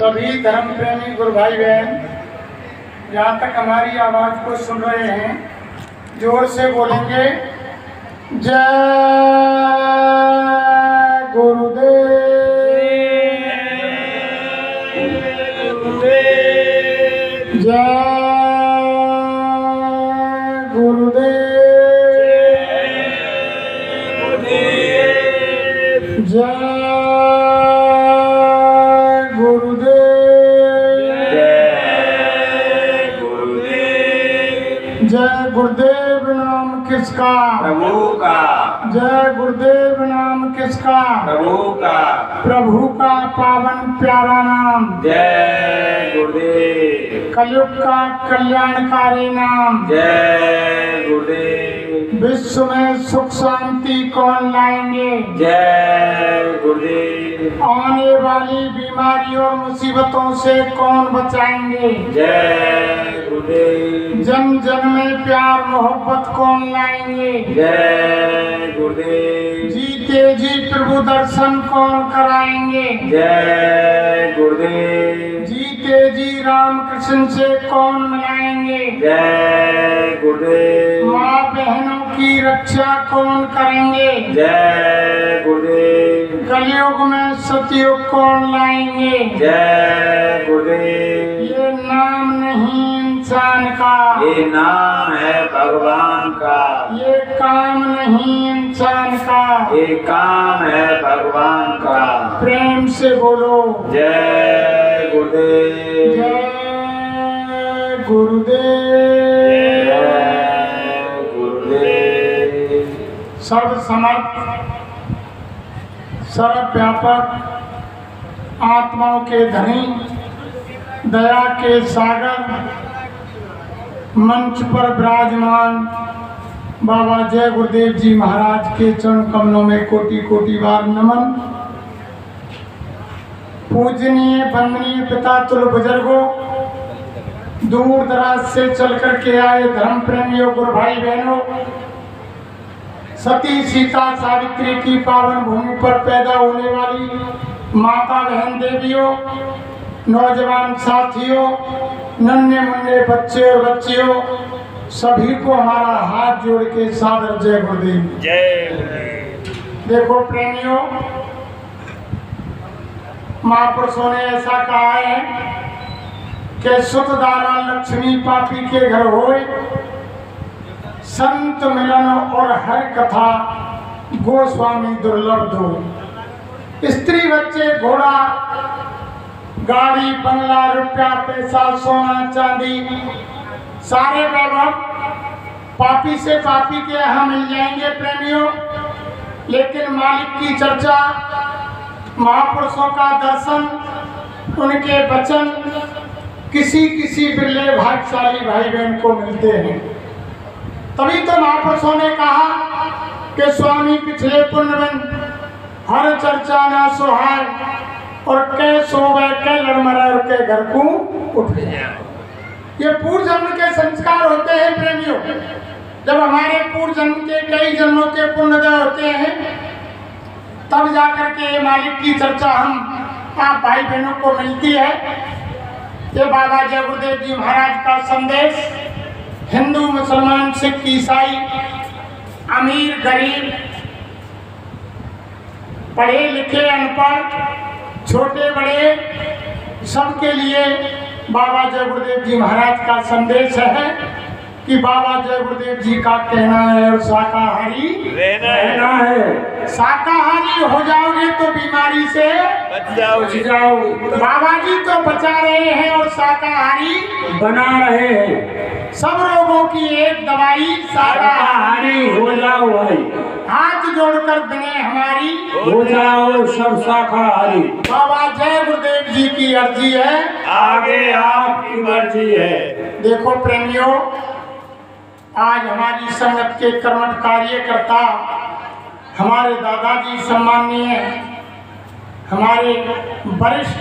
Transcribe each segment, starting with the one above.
सभी धर्म प्रेमी गुरु भाई बहन जहाँ तक हमारी आवाज़ को सुन रहे हैं, जोर से बोलेंगे जय गुरुदेव। जय गुरुदेव। जय जय गुरुदेव नाम किसका? प्रभु का। जय गुरुदेव नाम किसका? प्रभु का। प्रभु का पावन प्यारा नाम। जय गुरुदेव। कलयुग का कल्याणकारी नाम। जय गुरुदेव। विश्व में सुख शांति कौन लाएंगे? जय गुरुदेव। आने वाली बीमारी और मुसीबतों से कौन बचाएंगे? जय गुरुदेव। जन जन में प्यार मोहब्बत कौन लाएंगे? जय गुरुदेव। जीते जी प्रभु दर्शन कौन कराएंगे? जय गुरुदेव। जीते जी राम कृष्ण से कौन मिलाएंगे? जय गुरुदेव। माँ बहनों की रक्षा कौन करेंगे? जय गुरुदेव। कलयुग में सतयुग कौन लाएंगे? जय गुरुदेव। ये नाम नहीं इंसान का, ये नाम है भगवान का। ये काम नहीं इंसान का, ये काम है भगवान का। प्रेम से बोलो जय गुरुदेव। जय गुरुदेव। जय गुरुदेव। सर्व समर्थ सर्वव्यापक आत्माओं के धनी दया के सागर मंच पर विराजमान बाबा जय गुरुदेव जी महाराज के चरण कमलों में कोटि कोटि बार नमन। पूजनीय वंदनीय पिता तुल्य बुजुर्गों, दूर दराज से चल कर के आए धर्म प्रेमियों, गुरु भाई बहनों, सती सीता सावित्री की पावन भूमि पर पैदा होने वाली माता बहन देवियों, नौजवान साथियों, नन्हे मुन्ने बच्चे और बच्चियों, सभी को हमारा हाथ जोड़ के सादर जय गुरुदेव। जय। देखो प्रेमियों, महापुरुषों ने ऐसा कहा है कि सुत दारा लक्ष्मी पापी के घर होए, संत मिलन और हर कथा गोस्वामी दुर्लभ दो। स्त्री बच्चे घोड़ा गाड़ी बंगला रुपया पैसा सोना चांदी सारे वैभव पापी से पापी के यहाँ मिल जाएंगे प्रेमियों, लेकिन मालिक की चर्चा, महापुरुषों का दर्शन, उनके वचन किसी किसी बिरले भाग्यशाली भाई बहन को मिलते हैं। तभी तो महापुरुषों ने कहा कि स्वामी पिछले पुण्यवन हर चर्चा ना सुहाय और कै सोवे कै लड़मरा और कै घर को उठ गया। ये पूर्व जन्म के संस्कार होते हैं प्रेमियों। जब हमारे पूर्व जन्म के कई जन्मों के पुण्योदय होते हैं, तब जाकर के मालिक की चर्चा हम आप भाई बहनों को मिलती है। ये बाबा जय गुरुदेव जी महाराज का संदेश हिंदू मुसलमान सिख ईसाई, अमीर गरीब, पढ़े लिखे अनपढ़, छोटे बड़े, सबके लिए बाबा जय गुरुदेव जी महाराज का संदेश है कि बाबा जय गुरुदेव जी का कहना है और शाकाहारी रहना है। शाकाहारी हो जाओगे तो बीमारी से बच जाओ। बाबा जी तो बचा रहे हैं और शाकाहारी बना रहे हैं। सब रोगों की एक दवाई शाकाहारी हो जाओ भाई। हाथ जोड़कर बने हमारी हो जाओ सब शाकाहारी। बाबा जय गुरुदेव जी की अर्जी है, आगे आपकी मर्जी है। देखो प्रेमियों, आज हमारी संगत के कर्मठ कार्यकर्ता हमारे दादाजी सम्माननीय हमारे वरिष्ठ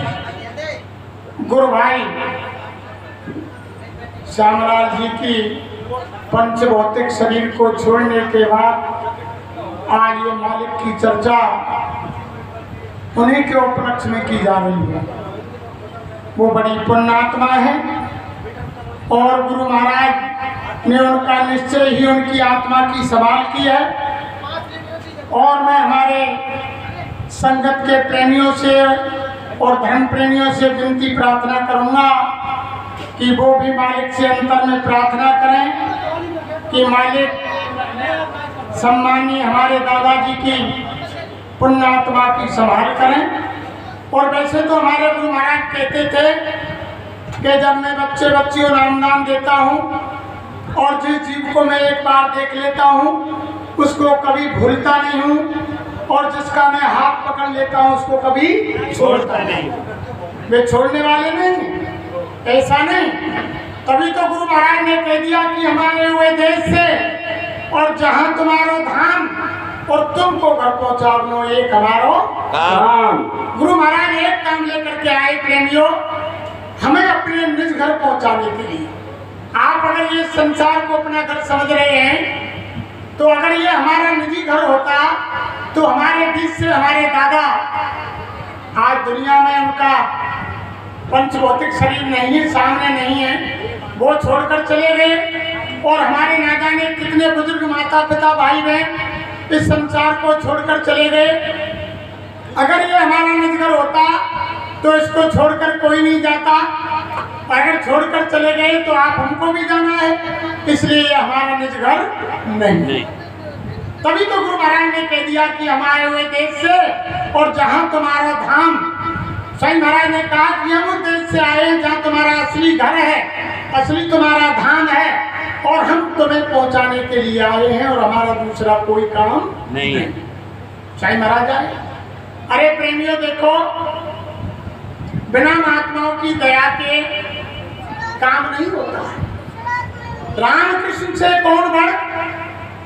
गुरु भाई श्यामलाल जी की पंचभौतिक शरीर को छोड़ने के बाद आज ये मालिक की चर्चा उन्हीं के उपलक्ष्य में की जा रही है। वो बड़ी पुण्यात्मा है और गुरु महाराज ने उनका निश्चय ही उनकी आत्मा की संभाल की है। और मैं हमारे संगत के प्रेमियों से और धर्म प्रेमियों से विनती प्रार्थना करूंगा कि वो भी मालिक से अंतर में प्रार्थना करें कि मालिक सम्मानीय हमारे दादाजी की पुण्यात्मा की संभाल करें। और वैसे तो हमारे गुरु महाराज कहते थे कि जब मैं बच्चे बच्चियों नाम देता हूँ और जिस जीव को मैं एक बार देख लेता हूँ उसको कभी भूलता नहीं हूँ और जिसका मैं हाथ पकड़ लेता हूँ उसको कभी छोड़ता नहीं। वे छोड़ने वाले नहीं, ऐसा नहीं। तभी तो गुरु महाराज ने कह दिया कि हमारे हुए देश से और जहाँ तुम्हारो धाम और तुमको घर पहुँचा दो एक हमारो काम। गुरु महाराज एक काम लेकर के आए प्रेमियों, हमें अपने निज घर पहुँचाने के लिए। आप अगर ये संसार को अपना घर समझ रहे हैं तो अगर ये हमारा निजी घर होता तो हमारे बीच से हमारे दादा आज दुनिया में उनका पंचभौतिक शरीर नहीं है, सामने नहीं है, वो छोड़कर चले गए। और हमारे ना जाने कितने बुजुर्ग माता पिता भाई बहन इस संसार को छोड़कर चले गए। अगर ये हमारा निज घर होता तो इसको छोड़कर कोई नहीं जाता, अगर छोड़कर चले गए तो आप हमको भी जाना है, इसलिए हमारा निज घर नहीं। तभी तो गुरु महाराज ने कह दिया कि हमारे हुए देश से और जहाँ तुम्हारा धाम। स्वयं महाराज ने कहा कि हम उस देश से आए हैं जहाँ तुम्हारा असली घर है, असली तुम्हारा धाम है और हम तुम्हें पहुँचाने के लिए आए हैं और हमारा दूसरा कोई काम नहीं है। स्वयं महाराज आए। अरे प्रेमियों देखो, बिना महात्माओं की दया के काम नहीं होता। रामकृष्ण से कौन बड़,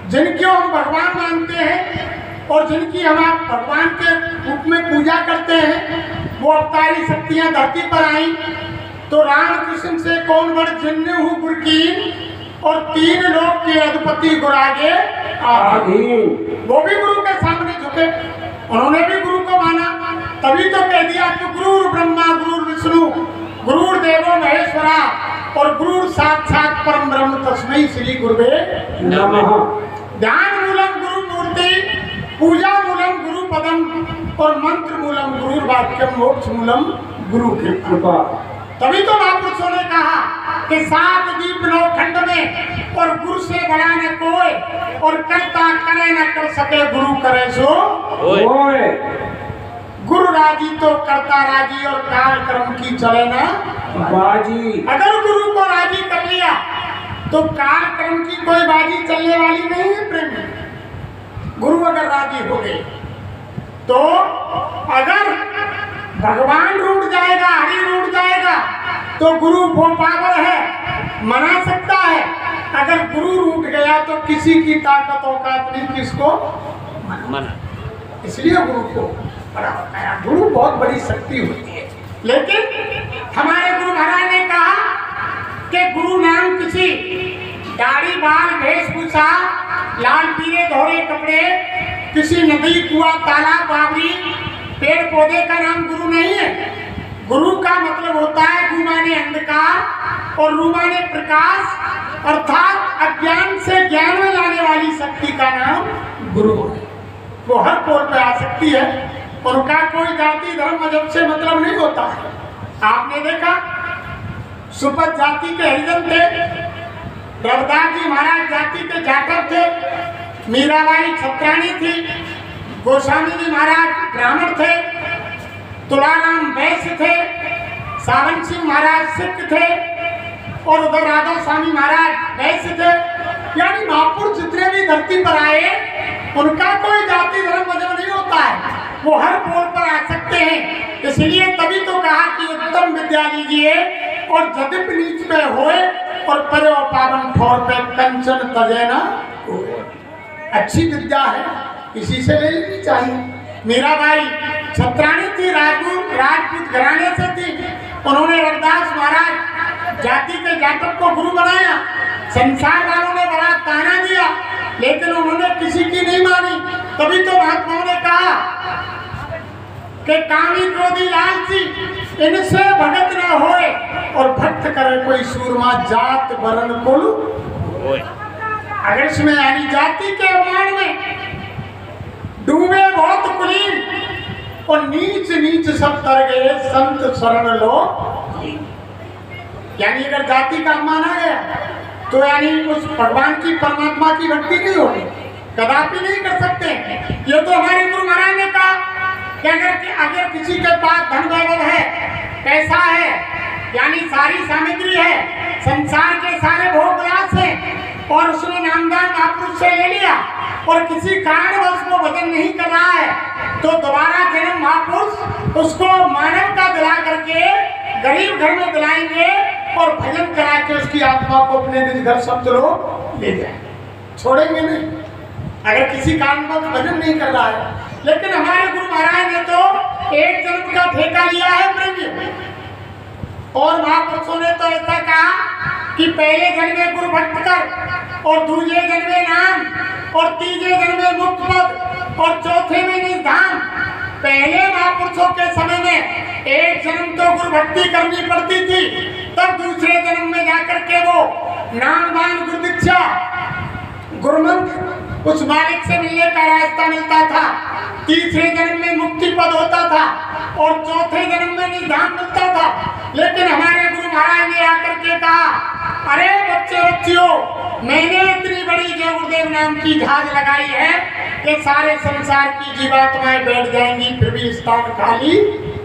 जिनको हम भगवान मानते हैं और जिनकी हम आप भगवान के रूप में पूजा करते हैं, वो अवतारी शक्तियां धरती पर आई। तो रामकृष्ण से कौन बड़, जिन्ने हूँ गुरकीन और 3 लोग के अधिपति गुरागे आधीन। वो भी गुरु के सामने झुके, उन्होंने भी गुरु को माना। तभी तो कह दिया कि गुरु ब्रह्मा गुरु विष्णु गुरु देवो महेश्वरा और गुरु साक्षात परम ब्रह्म तस्मै श्री गुरुवे नमः। ध्यान मूलम गुरु मूर्ति, पूजा मूलम गुरु पदम और मंत्र मूलम गुरु वाक्यम, मोक्ष मूलम गुरु की कृपा। तभी तो महापुरुषों ने कहा कि 7 दीप 9 खंड में और गुरु से बड़ा न कोई और करता करे न कर सके गुरु करे सो होए। गुरु राजी तो करता राजी और काल कर्म की चले ना बाजी। अगर गुरु को राजी कर लिया तो काल कर्म की कोई बाजी चलने वाली नहीं है प्रेम। गुरु अगर राजी हो गए तो अगर भगवान रूठ जाएगा, हरि रूठ जाएगा तो गुरु वो पावर है, मना सकता है। अगर गुरु रूठ गया तो किसी की ताकत औकात नहीं किसको मना। इसलिए गुरु को बड़ा बताया, गुरु बहुत बड़ी शक्ति होती है। लेकिन हमारे गुरु महाराज ने कहा कि गुरु नाम किसी दाढ़ी बाल वेशभूषा लाल पीले धोरे कपड़े, किसी नदी कुआं तालाब बावरी पेड़ पौधे का नाम गुरु नहीं है। गुरु का मतलब होता है गु माने अंधकार और रू माने प्रकाश, अर्थात अज्ञान से ज्ञान में लाने वाली शक्ति का नाम गुरु है। वो हर पोल पे आ सकती है, उनका कोई जाति धर्म मजहब से मतलब नहीं होता है। आपने देखा सुपथ जाति के हरिजन थे, रविदास जी महाराज जाति के जाटव थे, मीराबाई छत्राणी थी, गोस्वामी जी महाराज ब्राह्मण थे, तुलाराम वैश्य थे, सावन सिंह महाराज सिख थे और उधर राधा स्वामी महाराज वैश्य थे। यानी महापुरुष जितने भी धरती पर आए उनका कोई जाति धर्म मजहब नहीं होता है, वो हर पोल पर आ सकते हैं। इसलिए तभी तो कहा कि उत्तम विद्या लीजिए और जदिप नीच में होए और परे पावन ठोर पे कंचन तजे ना। अच्छी विद्या है, इसी से ले लेनी चाहिए। मीराबाई छत्राणी थी, राजपूत घराने से थी। उन्होंने रविदास महाराज जाति के जातक को गुरु बनाया। संसार वालों ने बड़ा ताना दिया लेकिन उन्होंने किसी की नहीं मानी। तभी तो महात्माओं ने कहा कि कामी क्रोधी लालची इनसे भगत न होए और भक्त करे कोई सूरमा जात वरण कुल। अगर इसमें यानी जाति के अवमान में डूबे बहुत कुलीन और नीच नीच सब तर गए संत शरण लो। यानी अगर जाति का अपमान आ गया तो यानी उस भगवान की परमात्मा की भक्ति नहीं होगी, कदापि नहीं कर सकते। ये तो हमारे गुरु महाराज ने कहा कि अगर किसी के पास धन वैभव है, पैसा है, यानी सारी सामग्री है, संसार के सारे भोग विलास हैं और उसने नामदान महापुरुष से ले लिया और किसी कारणवश वो भजन नहीं कर रहा है, तो दोबारा जन्म महापुरुष उसको मानव का दिला करके गरीब घर में दिलाएंगे और भजन करा के उसकी आत्मा को अपने निज घर सब लोग ले जाए, छोड़ेंगे नहीं अगर किसी कारणवश भजन नहीं कर रहा है। लेकिन हमारे गुरु महाराज ने तो एक जन्म का ठेका लिया है प्रेमी, और महापुरुषों ने तो ऐसा कहा कि पहले जन्मे गुरु भक्त कर और दूसरे जन्मे नाम और तीसरे जन्मे मुक्त पद और चौथे में निधान। पहले महापुरुषों के समय में एक जन्म तो गुरु भक्ति करनी पड़ती थी, तब दूसरे जन्म में जाकर के वो नामदान गुरु दीक्षा गुरुमंत्र उस मालिक से मिलने का रास्ता मिलता था, तीसरे जन्म में मुक्ति पद होता था और चौथे जन्म में निधान मिलता था। लेकिन हमारे गुरु महाराज ने आकर के कहा, अरे बच्चे बच्चियों, मैंने इतनी बड़ी जय गुरुदेव नाम की जहाज लगाई है कि सारे संसार की जीवात्माएं बैठ जाएंगी, फिर भी स्थान खाली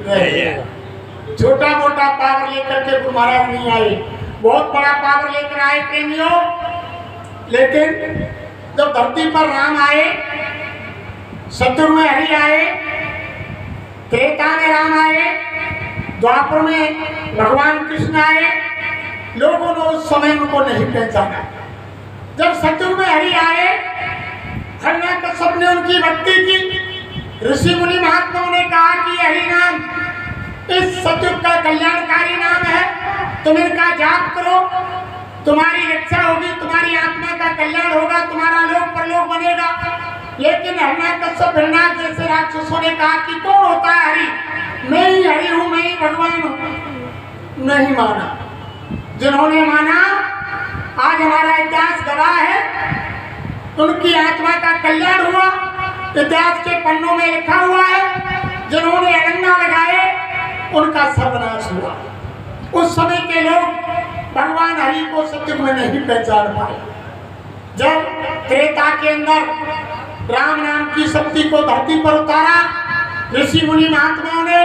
रहेगा। छोटा मोटा पावर लेकर के गुरु महाराज नहीं आए, बहुत बड़ा पावर लेकर आए प्रेमियों। लेकिन जब धरती पर राम आए, सतयुग में हरि आए, त्रेता में राम आए, द्वापर में भगवान कृष्ण आए, लोगों ने उस समय उनको नहीं पहचाना। जब सतयुग में हरि आए, हिरण्यकश्यप ने उनकी भक्ति की, ऋषि मुनि महात्माओं ने कहा कि हरि नाम इस सतयुग का कल्याणकारी नाम है, तुम इनका जाप करो, तुम्हारी रक्षा होगी, तुम्हारी आत्मा का कल्याण होगा, तुम्हारा लोक परलोक बनेगा। लेकिन हिरण्यकश्यप हिरण्याक्ष जैसे राक्षसों ने कहा कि कौन होता है हरि, मैं ही हरि हूं, मैं ही भगवान हूं। नहीं माना। जिन्होंने माना, आज हमारा इतिहास गवाह है, उनकी आत्मा का कल्याण हुआ, इतिहास के पन्नों में लिखा हुआ है। जिन्होंने अड़ंगा लगाए उनका सर्वनाश हुआ। उस समय के लोग भगवान हरि को सत्युग में नहीं पहचान पाए। जब त्रेता के अंदर राम नाम की शक्ति को धरती पर उतारा ऋषि मुनि महात्माओं ने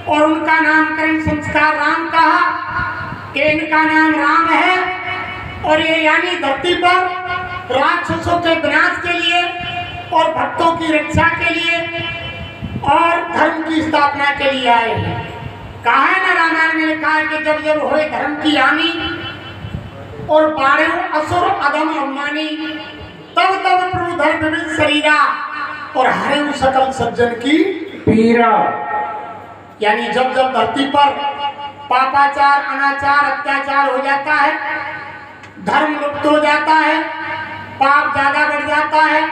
और उनका नामकरण संस्कार राम कहा कि इनका नाम राम है और ये यानी धरती पर राक्षसों के विनाश के लिए और भक्तों की रक्षा के लिए और धर्म की स्थापना के लिए आए हैं। कहा है ना, रामायण में लिखा है कि जब जब होए धर्म की हानि और बाढ़े असुर अधम अवमानी, तब तब प्रभु धर्म विविध शरीरा और हरे सकल सज्जन की पीरा। यानी जब जब धरती पर पापाचार, अनाचार, अत्याचार हो जाता है, धर्म लुप्त हो जाता है, पाप ज्यादा बढ़ जाता है,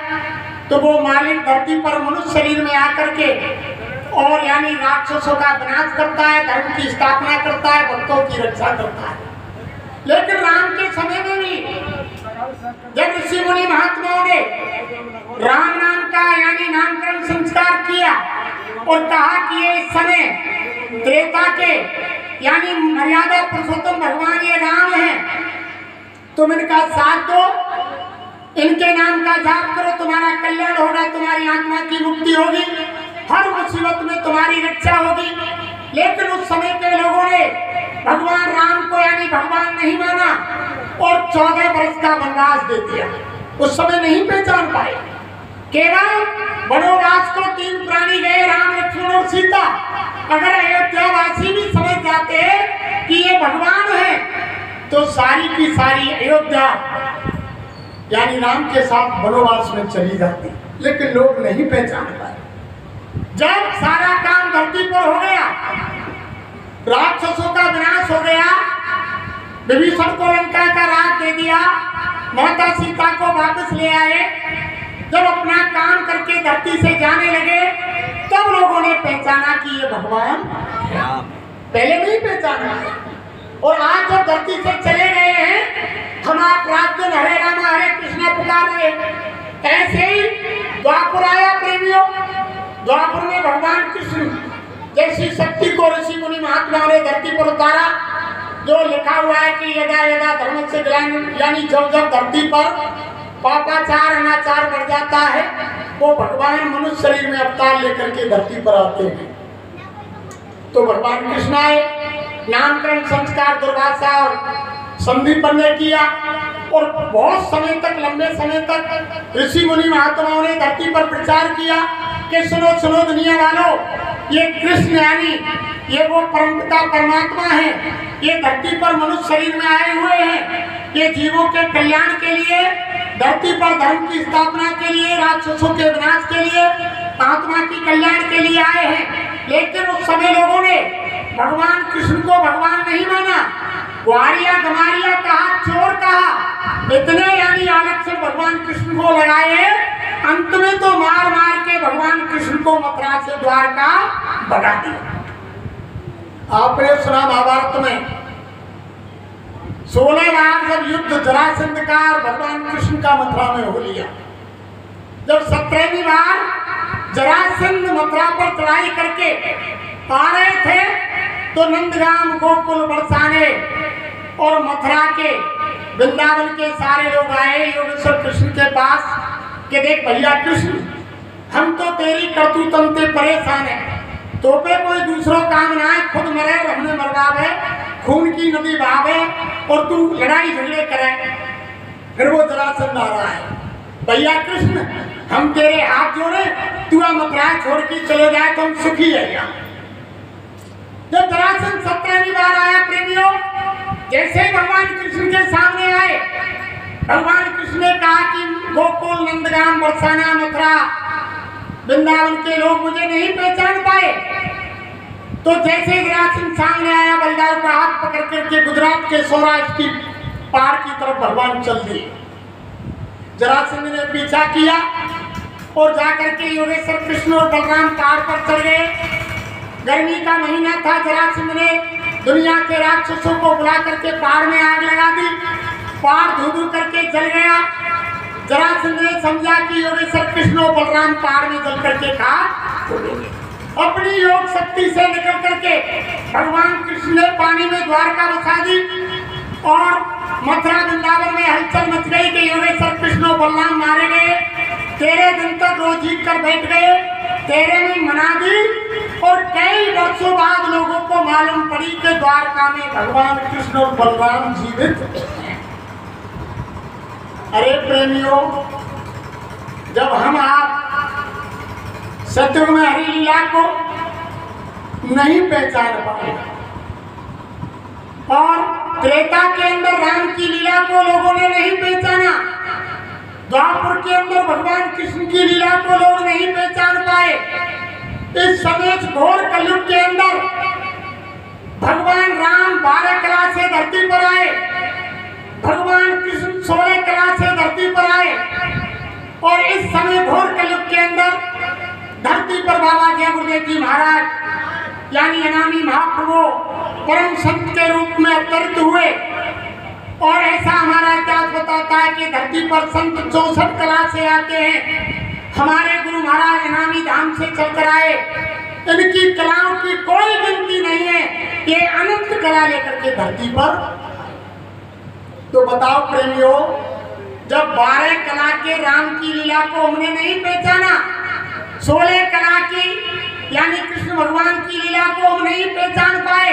तो वो मालिक धरती पर मनुष्य शरीर में आकर के और यानी राक्षसों का विनाश करता है, धर्म की स्थापना करता है, भक्तों की रक्षा करता है। लेकिन राम के समय में भी जब ऋषि मुनि महात्माओं ने राम नाम का यानी नामकरण संस्कार किया और कहा कि ये इस समय त्रेता के यानी मर्यादा पुरुषोत्तम भगवान ये राम है, तुम इनका साथ दो, इनके नाम का जाप करो, तुम्हारा कल्याण होगा, तुम्हारी आत्मा की मुक्ति होगी, हर मुसीबत में तुम्हारी रक्षा होगी। लेकिन उस समय के लोगों ने भगवान राम को यानी भगवान नहीं माना और 14 वर्ष का वनवास दे दिया। उस समय नहीं पहचान पाए। केवल वनवास को 3 प्राणी गए, राम, लक्ष्मण और सीता। अगर अयोध्यावासी भी समझ जाते कि ये भगवान है तो सारी की सारी अयोध्या यानी राम के साथ वनवास में चली जाती। लेकिन लोग नहीं पहचान पाए। जब सारा काम धरती पर हो गया, राक्षसों का विनाश हो गया, विभीषण को लंका का राज दे दिया, माता सीता को वापस ले आए, जब अपना काम करके धरती से जाने लगे, तब लोगों ने पहचाना कि ये भगवान राम। पहले नहीं पहचाना है। और आज जब धरती से चले गए हैं, हम आप रात दिन हरे राम हरे कृष्णा पुकार रहे हैं। ऐसे ही द्वापर आया प्रेमियों। द्वापर में भगवान कृष्ण जैसी शक्ति को ऋषि मुनि महात्माओं ने धरती पर उतारा। जो लिखा हुआ है कि यदा यदा धर्म से यानी जब जब धरती पर पापाचार अनाचार बढ़ जाता है, वो भगवान मनुष्य शरीर में अवतार लेकर के धरती पर आते हैं। तो भगवान कृष्ण आए, नामकरण संस्कार दुर्वासा और संदीपन ने किया और बहुत समय तक, लंबे समय तक ऋषि मुनि महात्माओं ने धरती पर प्रचार किया कि सुनो सुनो दुनिया वालों, ये कृष्ण यानी ये वो परमपिता परमात्मा है। ये धरती पर मनुष्य शरीर में आए हुए हैं। ये जीवों के कल्याण के लिए, धरती पर धर्म की स्थापना के लिए, राक्षसों के विनाश के लिए, आत्मा की कल्याण के लिए आए हैं। लेकिन उस समय लोगों ने भगवान कृष्ण को भगवान नहीं माना, ग्वारिया गमारिया कहा, चोर कहा, इतने यानी आलत से भगवान कृष्ण को लगाए। अंत में तो मार मार के भगवान कृष्ण को मथुरा से द्वारका भगा दिया। आपने सुना महाभारत में 16 बार जब युद्ध जरासंध का और भगवान कृष्ण का मथुरा में हो लिया। जब 17वीं बार जरासंध मथुरा पर चढ़ाई करके आ रहे थे, तो नंदगाम गोकुल बरसाने और मथुरा के वृंदावन के सारे लोग आए योगेश्वर कृष्ण के पास कि देख भैया कृष्ण, हम तो तेरी करतूतन से परेशान है। तो पे कोई दूसरों काम ना है, खुद मरे और हमने मरवावे, खून की नदी बहावे और तू लड़ाई झगड़े करे। फिर वो जरासंध आ रहा है, भैया कृष्ण हम तेरे हाथ जोड़े, तू मथुरा छोड़ के चले जाए तो हम सुखी है। जब जरासंध 17वीं बार आया प्रेमियों, जैसे ही भगवान कृष्ण के सामने आए, भगवान कृष्ण ने कहा कि गोकुल नंदगाम बरसाना मथुरा वृंदावन के लोग मुझे नहीं पहचान पाए। तो जैसे जरासंध सामने आया, बलदाव का हाथ पकड़ करके गुजरात के सौराष्ट्र की पहाड़ की तरफ भगवान चल दिए। जरासंध ने पीछा किया और जाकर के योगेश्वर कृष्ण और बलराम पहाड़ पर चढ़ गए। गर्मी का महीना था। जरासंध ने दुनिया के राक्षसों को बुला करके पहाड़ में आग लगा दी। पहाड़ धू धू करके जल गया। जरासंध ने समझा कि योगेश्वर कृष्ण और बलराम पहाड़ में जल करके खा। अपनी योग शक्ति से निकल करके भगवान कृष्ण ने पानी में द्वारका बसा दी और मथुरा वृंदावन में हलचल मच गई कि योगेश्वर कृष्ण और बलराम मारे गए। 13 दिन तक रोज जीत कर बैठ गए। 13 में मना दी और कई वर्षों बाद लोगों को मालूम पड़ी कि द्वारका में भगवान कृष्ण और बलराम जीवित। अरे प्रेमियों, जब हम आप सतयुग में हरि लीला को नहीं पहचान पाए और त्रेता के अंदर राम की लीला को लोगों ने नहीं पहचाना, द्वापर के अंदर भगवान कृष्ण की लीला को लोग नहीं पहचान पाए, इस समय घोर कलयुग के अंदर भगवान राम 12 कला से धरती पर आए, भगवान कृष्ण 16 कला से धरती पर आए और इस समय घोर कलयुग के अंदर धरती पर बाबा जय गुरुदेव जी महाराज यानी अनामी महाप्रभु परम संत के रूप में अवतरित हुए। और ऐसा हमारा इतिहास बताता है कि धरती पर संत 64 कला से आते हैं। हमारे गुरु महाराज अनामी धाम से चलकर आए। इनकी कलाओं की कोई गिनती नहीं है। ये अनंत कला लेकर के धरती पर। तो बताओ प्रेमियों, जब 12 कला के राम की लीला को हमने नहीं पहचाना, 16 कला की यानी कृष्ण भगवान की लीला को हम नहीं पहचान पाए,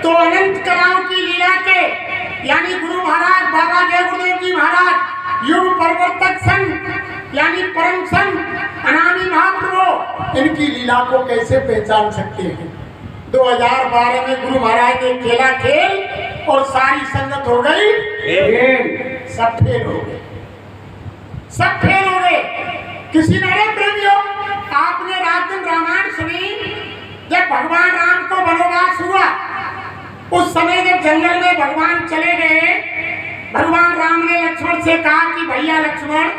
तो अनंत कलाओं की लीला के यानी गुरु महाराज बाबा जय गुरुदेव जी महाराज युग परिवर्तक संत यानी परम संत अनामी महाप्रभु, इनकी लीला को कैसे पहचान सकते हैं। 2012 में गुरु महाराज ने खेला खेल और सारी संगत हो गई सब फेल हो गए, सब फेल हो गए। किसी ने अरे प्रेमियों, आपने रात दिन रामायण सुनी, जब भगवान राम को वनवास हुआ उस समय जब जंगल में भगवान चले गए, भगवान राम ने लक्ष्मण से कहा कि भैया लक्ष्मण,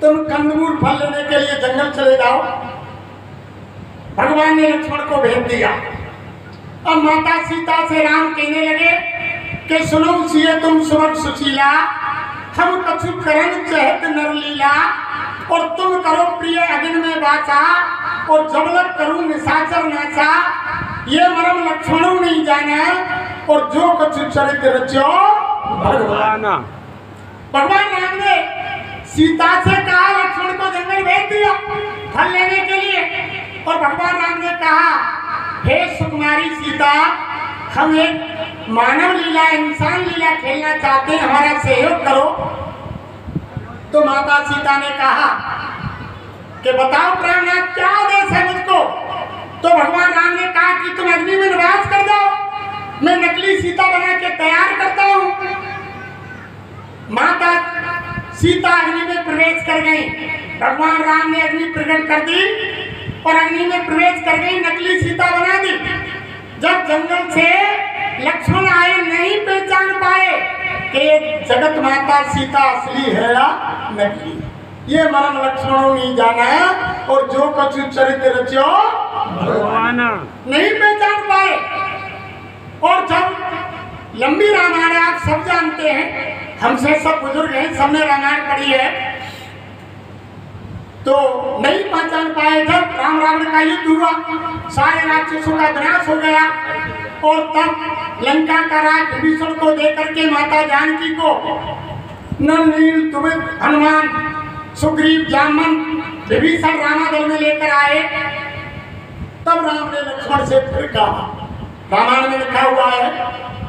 तुम कंदमूल फल लेने के लिए जंगल चले जाओ। भगवान ने लक्ष्मण को भेज दिया। अब माता सीता से राम कहने लगे कि सुनो सिए तुम सुबह सुशीला, हम कछु करन चहत नर लीला, और तुम करो प्रिय अग्नि में वाचा, और जबलक करूं निशाचर नाचा, ये मरम लक्ष्मणों नहीं जाना, और जो कछु चरित्र रचो भगवान। भगवान राम ने सीता से कहा, लक्ष्मण को जंगल भेज दिया फल लेने के लिए, और भगवान राम ने कहा, हे सुकुमारी सीता, हम एक मानव लीला इंसान लीला खेलना चाहते हैं, हमारा सहयोग करो। तो माता सीता ने कहा कि बताओ प्राणनाथ क्या आदेश है मुझको। तो भगवान राम ने कहा कि तुम अग्नि में निवास कर जाओ, मैं नकली सीता बना के तैयार करता हूं। माता सीता अग्नि में प्रवेश कर गई, भगवान राम ने अग्नि प्रकट कर दी और अग्नि में प्रवेश कर गई, नकली सीता बना दी। जब जंगल से लक्ष्मण आए, नहीं पहचान पाए कि जगत माता सीता असली है या नकली, ये मरण लक्ष्मणों नहीं जाना है, और जो कछु चरित्र रचो भगवान नहीं पहचान पाए। और जब लंबी रामायण आप सब जानते हैं, हमसे सब बुजुर्ग हैं, सबने रामायण पढ़ी है, तो नहीं पहचान पाए। जब राम रावण का युद्ध हुआ, सारे राक्षसों का विनाश हो गया, और तब लंका का राज विभीषण को देकर के माता जानकी को नल नील तुम्हें हनुमान सुग्रीव जामन विभीषण रामादल में लेकर आए। तब राम ने लक्ष्मण से फिर कहा, रामायण में लिखा हुआ है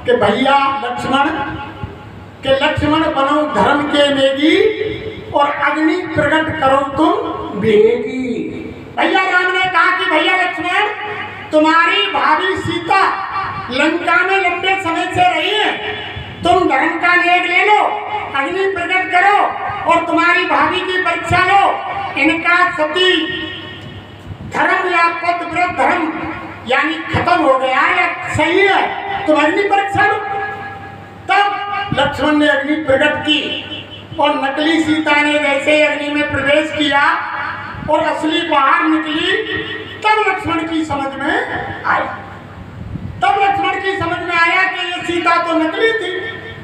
कि भैया लक्ष्मण के लक्ष्मण बनो धर्म के नेगी, और अग्नि प्रकट करो तुम बेगी। भैया राम ने कहा कि भैया लक्ष्मण, तुम्हारी भाभी सीता लंका में लंबे समय से रही है, तुम धर्म का नेग ले लो, अग्नि प्रकट करो और तुम्हारी भाभी की परीक्षा लो, इनका सती धर्म या पतिव्रत धर्म यानी खत्म हो गया या सही है, तुम अग्नि परीक्षा लो। तब लक्ष्मण ने अग्नि प्रकट की, और नकली सीता ने जैसे अग्नि में प्रवेश किया और असली बाहर निकली, तब लक्ष्मण की समझ में आया। तब लक्ष्मण की समझ में आया कि ये सीता तो नकली थी,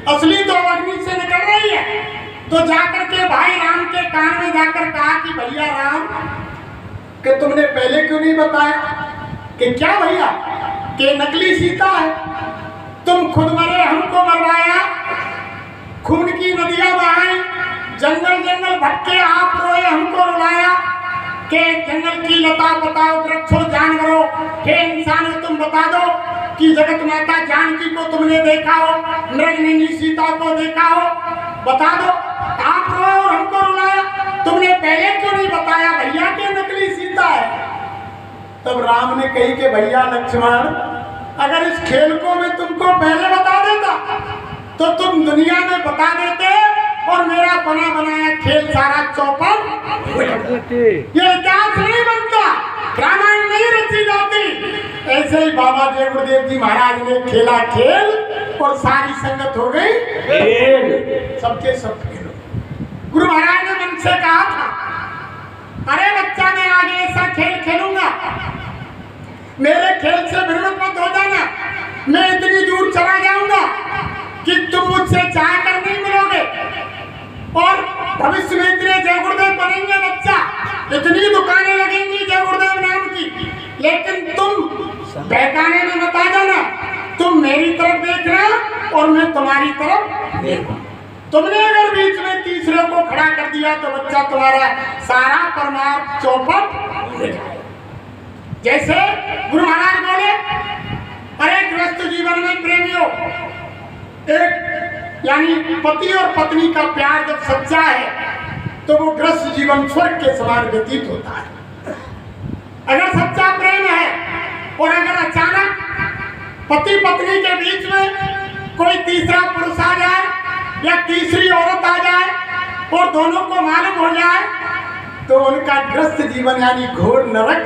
असली तो अग्नि से निकल रही है। तो जाकर के भाई राम के कान में जाकर कहा कि भैया राम, कि तुमने पहले क्यों नहीं बताया कि क्या भैया कि नकली सीता है, तुम खुद मरे हमको मरवाया, खून की नदियां बहाई, जंगल जंगल भटके आप रोए हमको रुलाया, के जंगल की लता बताओ वृक्षों जानवरों, हे इंसान तुम बता दो कि जगत माता जानकी को तुमने देखा हो, मृगनयनी सीता को देखा हो, बता दो। आप रोए और हमको रुलाया, तुमने पहले क्यों नहीं बताया भैया के नकली सीता है। तब राम ने कही कि भैया लक्ष्मण, अगर इस खेल को मैं तुमको पहले बता देता तो तुम दुनिया में बता देते और मेरा बना बनाया खेल सारा चौपट, ये इतिहास नहीं बनता, रामायण नहीं रची जाती। ऐसे ही बाबा जय गुरुदेव जी महाराज ने खेला खेल और सारी संगत हो गई खेल, सबके सब खेलो। गुरु महाराज ने मन से कहा था, अरे बच्चा मैं आगे ऐसा खेल खेलूंगा, मेरे खेल से भ्रमित मत हो जाना, मैं इतनी दूर चला जाऊंगा कि तुम मुझसे चाह कर नहीं मिलोगे, और भविष्य में इतने जय गुरुदेव बनेंगे बच्चा, इतनी दुकानें लगेंगी जय गुरुदेव नाम की, लेकिन तुम बहकाने में मत आ जाना, तुम मेरी तरफ देखना और मैं तुम्हारी तरफ देखूं। तुमने अगर बीच में तीसरे को खड़ा कर दिया तो बच्चा तुम्हारा सारा परमार्थ चौपट हो जाएगा। जैसे गुरु महाराज बोले, अरे गृहस्थ जीवन में प्रेमियों, एक यानी पति और पत्नी का प्यार जब सच्चा है तो वो गृहस्थ जीवन स्वर्ग के समान व्यतीत होता है। अगर सच्चा प्रेम है और अगर अचानक पति पत्नी के बीच में कोई तीसरा पुरुष आ जाए या तीसरी औरत आ जाए और दोनों को मालूम हो जाए तो उनका गृहस्थ जीवन यानी घोर नरक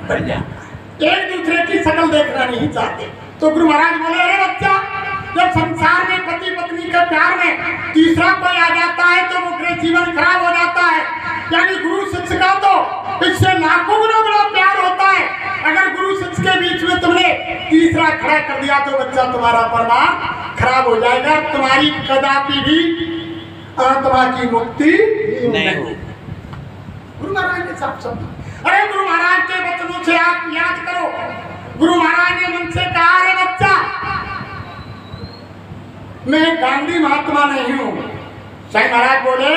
बन जाता है, एक दूसरे की शक्ल देखना नहीं चाहते। तो गुरु महाराज बोले, अरे बच्चा, जब संसार में पति पत्नी के प्यार में तीसरा कोई आ जाता है तो वो गृह जीवन खराब हो जाता है। यानी गुरु शिष्य का तो इससे लाखों गुना बड़ा प्यार होता है। अगर गुरु शिष्य के बीच में तुमने तीसरा खड़ा कर दिया तो बच्चा तुम्हारा परिवार खराब हो जाएगा, तुम्हारी कदापि भी आत्मा की मुक्ति नहीं होगी। गुरु महाराज ने साफ शब्द, अरे गुरु महाराज के वचनों से आप याद करो, गुरु महाराज ने मन से कहा, अरे बच्चा मैं गांधी महात्मा नहीं हूँ। साईं महाराज बोले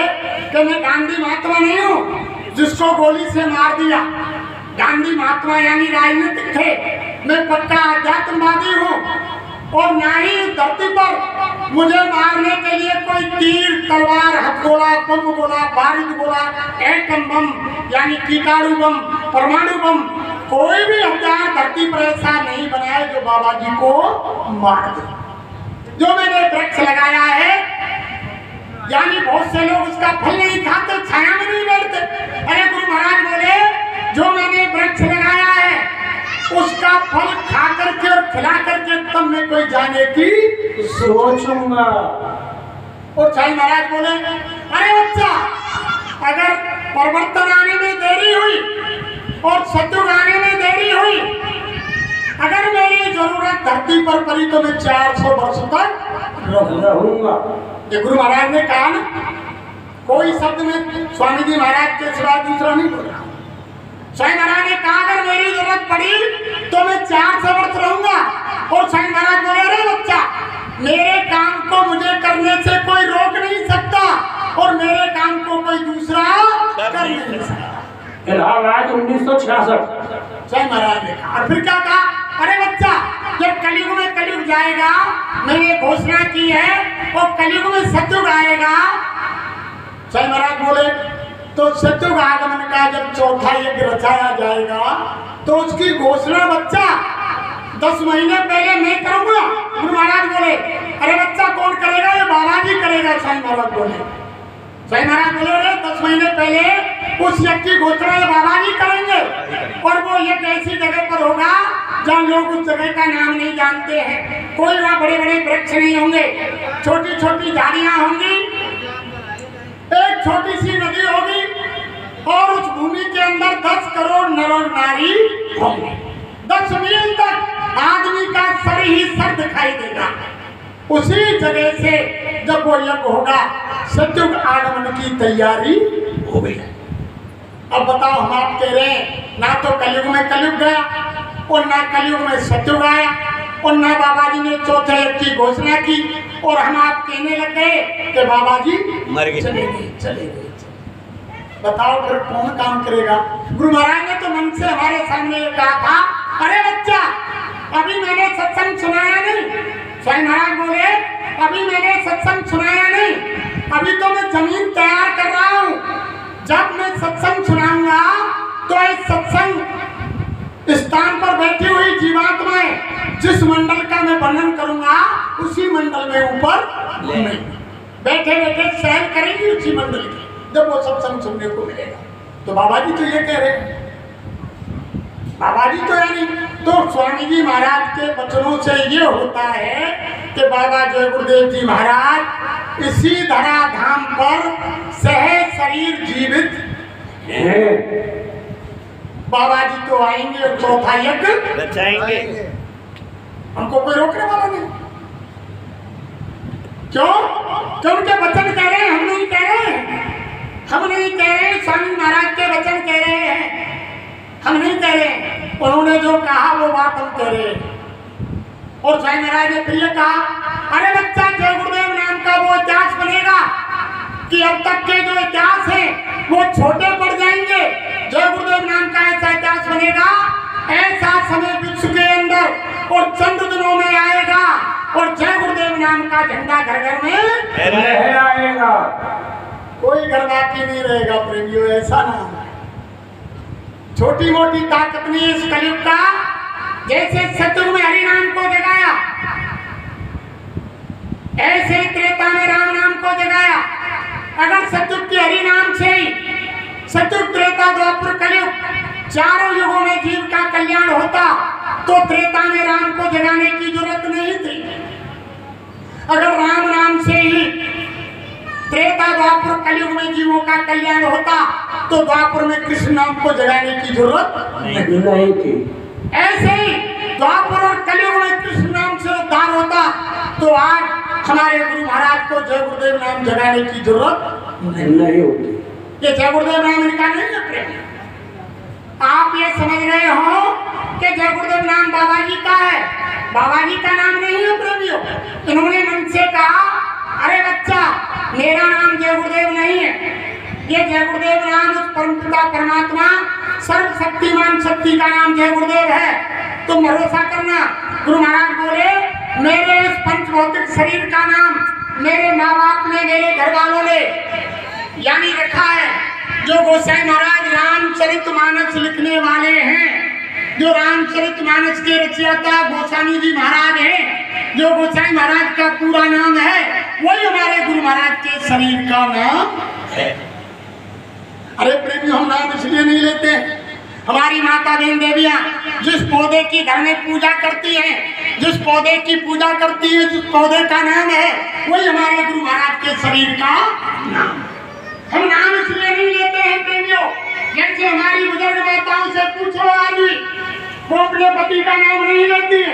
कि मैं गांधी महात्मा नहीं हूँ जिसको गोली से मार दिया। गांधी महात्मा यानी राजनीतिक थे, मैं पक्का आध्यात्मवादी हूँ और ना ही धरती पर मुझे मारने के लिए कोई तीर, तलवार, हथगोला, बम गोला, बारूद गोला, एटम बम यानी कीटाणु बम, परमाणु बम, कोई भी हथियार धरती पर ऐसा नहीं बनाया जो बाबा जी को मार दे। जो मैंने वृक्ष लगाया है यानी बहुत से लोग उसका फल नहीं खाते, छाया में नहीं बैठते। अरे गुरु महाराज बोले जो मैंने वृक्ष लगाया है उसका फल खा करके और खिला करके तब मैं कोई जाने की सोचूंगा। और साईं महाराज बोले, अरे बच्चा अगर परिवर्तन आने में देरी हुई और सत्युग आने में देरी हुई, अगर मेरी जरूरत धरती पर पड़ी तो मैं 400 वर्ष तक रहूंगा। ये गुरु महाराज ने कहा ना, कोई शब्द में स्वामी जी महाराज के सिवा दूसरा नहीं बोला। साईं महाराज ने कहा अगर मेरी जरूरत पड़ी तो मैं 400 वर्ष रहूंगा। और साईं महाराज बोले, अरे बच्चा मेरे काम को मुझे करने से कोई रोक नहीं सकता और मेरे काम को कोई दूसरा कर नहीं सकता। इलाहाबाद 1966। साईं महाराज ने कहा, और फिर क्या कहा, अरे बच्चा जब कलयुग में कलयुग जाएगा, मैंने घोषणा की है, और कलयुग में सतयुग आएगा। साईं महाराज बोले तो सतयुग आगमन का जब चौथा यज्ञ रचाया जाएगा तो उसकी घोषणा बच्चा 10 महीने पहले मैं करूंगा। गुरु महाराज बोले, अरे बच्चा कौन करेगा, ये बाबा जी करेगा। साईं महाराज बोले, साईं महाराज बोले, अरे 10 महीने पहले उस यज्ञ की घोषणा बाबा जी करेंगे और वो यज्ञ ऐसी जगह पर होगा जहाँ लोग उस जगह का नाम नहीं जानते हैं। कोई वहाँ बड़े बड़े वृक्ष नहीं होंगे, छोटी छोटी झाड़ियाँ होंगी, एक छोटी सी नदी होगी और उस भूमि के अंदर 10 करोड़ नर और नारी होंगे। 10 मील तक आदमी का सर ही सर दिखाई देगा। उसी जगह से जब वो यज्ञ होगा सतयुग आगमन की तैयारी हो गई। अब बताओ, हम आप कह रहे हैं ना तो कलयुग में कलयुग गया और ना कलयुग में सतयुग आया और ना बाबा जी ने चौथे युग की घोषणा की, और हम आप कहने लग गए कि बाबा जी मर गए, चले गए। बताओ फिर कौन काम करेगा। गुरु महाराज ने तो मन से हमारे सामने ये कहा था, अरे बच्चा अभी मैंने सत्संग सुनाया नहीं। साईं महाराज बोले, अभी मैंने सत्संग सुनाया नहीं, अभी तो मैं जमीन तैयार कर रहा हूँ। जब मैं सत्संग सुनाऊंगा तो इस सत्संग स्थान पर बैठी हुई जीवात्माएं जिस मंडल का मैं वर्णन करूंगा उसी मंडल में ऊपर बैठे बैठे सैर करेंगी उसी मंडल की, जब वो सत्संग सुनने को मिलेगा। तो बाबा जी तो ये कह रहे हैं, बाबा जी तो यानी तो स्वामी जी महाराज के वचनों से ये होता है कि बाबा जय गुरुदेव जी महाराज इसी धराधाम पर सहज शरीर जीवित हैं। बाबा जी तो आएंगे और चौथा यज्ञ रचाएंगे, हमको कोई रोकने वाला नहीं। क्यों? क्यों उनके वचन कह रहे हैं, हम नहीं कह रहे हैं। हम नहीं कह रहे हैं, स्वामी महाराज के वचन कह रहे हैं, हम नहीं कह रहे हैं। उन्होंने जो कहा वो बात हम कह रहे हैं। और स्वामी महाराज ने फिर ये कहा, अरे बच्चा जय गुरुदेव नाम का वो इतिहास बनेगा कि अब तक के जो इतिहास है वो छोटे पड़ जाएंगे। जय गुरुदेव नाम का ऐसा इतिहास बनेगा, ऐसा समय विश्व के अंदर और चंद दिनों में आएगा और जय गुरुदेव नाम का झंडा घर घर में लहराएगा। कोई घर बाकी नहीं रहेगा प्रेमियों, ऐसा नाम है। छोटी मोटी ताकत नहीं इस कलयुग का। जैसे सतयुग में हरि नाम को जगाया, ऐसे त्रेता में राम नाम को जगाया। अगर सतयुग के हरि नाम से ही सतयुग, त्रेता, द्वापर, कलयुग चारों युगों में जीव का कल्याण होता तो त्रेता में राम को जगाने की जरूरत नहीं थी। अगर राम नाम से ही त्रेता, द्वापर, कलयुग में जीवों का कल्याण होता तो द्वापर में कृष्ण नाम को जगाने की जरूरत नहीं थी। ऐसे ही द्वापर और कलयुग में कृष्ण नाम से उद्धार होता तो आज हमारे गुरु महाराज को जय गुरुदेव नाम जगाने की जरूरत नहीं होती। ये जय गुरुदेव नाम इनका नहीं है प्रेम। आप ये समझ रहे हो कि जय गुरुदेव नाम बाबा जी का है, बाबा जी का नाम नहीं है प्रेमियों। इन्होंने मन से कहा अरे बच्चा मेरा नाम जय गुरुदेव नहीं है, ये जय गुरुदेव नाम उस परम पिता परमात्मा सर्वशक्तिमान शक्ति का नाम जय गुरुदेव है। तुम भरोसा करना। गुरु महाराज बोले मेरे इस पंच भौतिक शरीर का नाम मेरे माँ बाप ने, मेरे घर वालों ने यानी रखा है। जो गोसाई महाराज रामचरितमानस लिखने वाले हैं, जो रामचरितमानस के रचयिता गोस्वामी जी महाराज हैं, जो गोसाई महाराज का पूरा नाम है वही हमारे गुरु महाराज के शरीर का नाम है। अरे प्रेमी हम नाम इसलिए नहीं लेते, हमारी माता बहन देवियां जिस पौधे की घर में पूजा करती हैं, जिस पौधे की पूजा करती है, जिस पौधे का नाम है वही हमारे गुरु महाराज के शरीर का नाम। हम नाम इसलिए नहीं लेते हैं प्रेमियों, जैसे हमारी बुजुर्ग माताओं से पूछो आदमी वो अपने पति का नाम नहीं लेती है।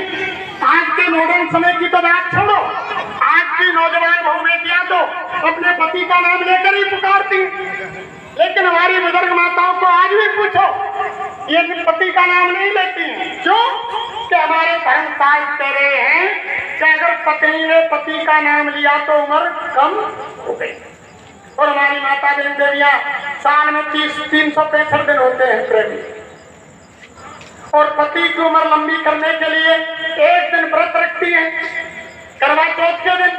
आज के मॉडर्न समय की तो बात छोड़ो, आज की नौजवान बहू बेटियां तो अपने पति का नाम लेकर ही पुकारती, लेकिन हमारी बुजुर्ग माताओं को आज भी पूछो ये पति का नाम नहीं लेती हैं। क्यों? कि हमारे धर्म साहित्य रहे हैं कि अगर पत्नी ने पति का नाम लिया तो उम्र कम हो गई। और हमारी माता बहन देवियां साल में 365 दिन होते हैं प्रेमी, और पति की उम्र लंबी करने के लिए एक दिन व्रत रखती है करवा चौथ के दिन।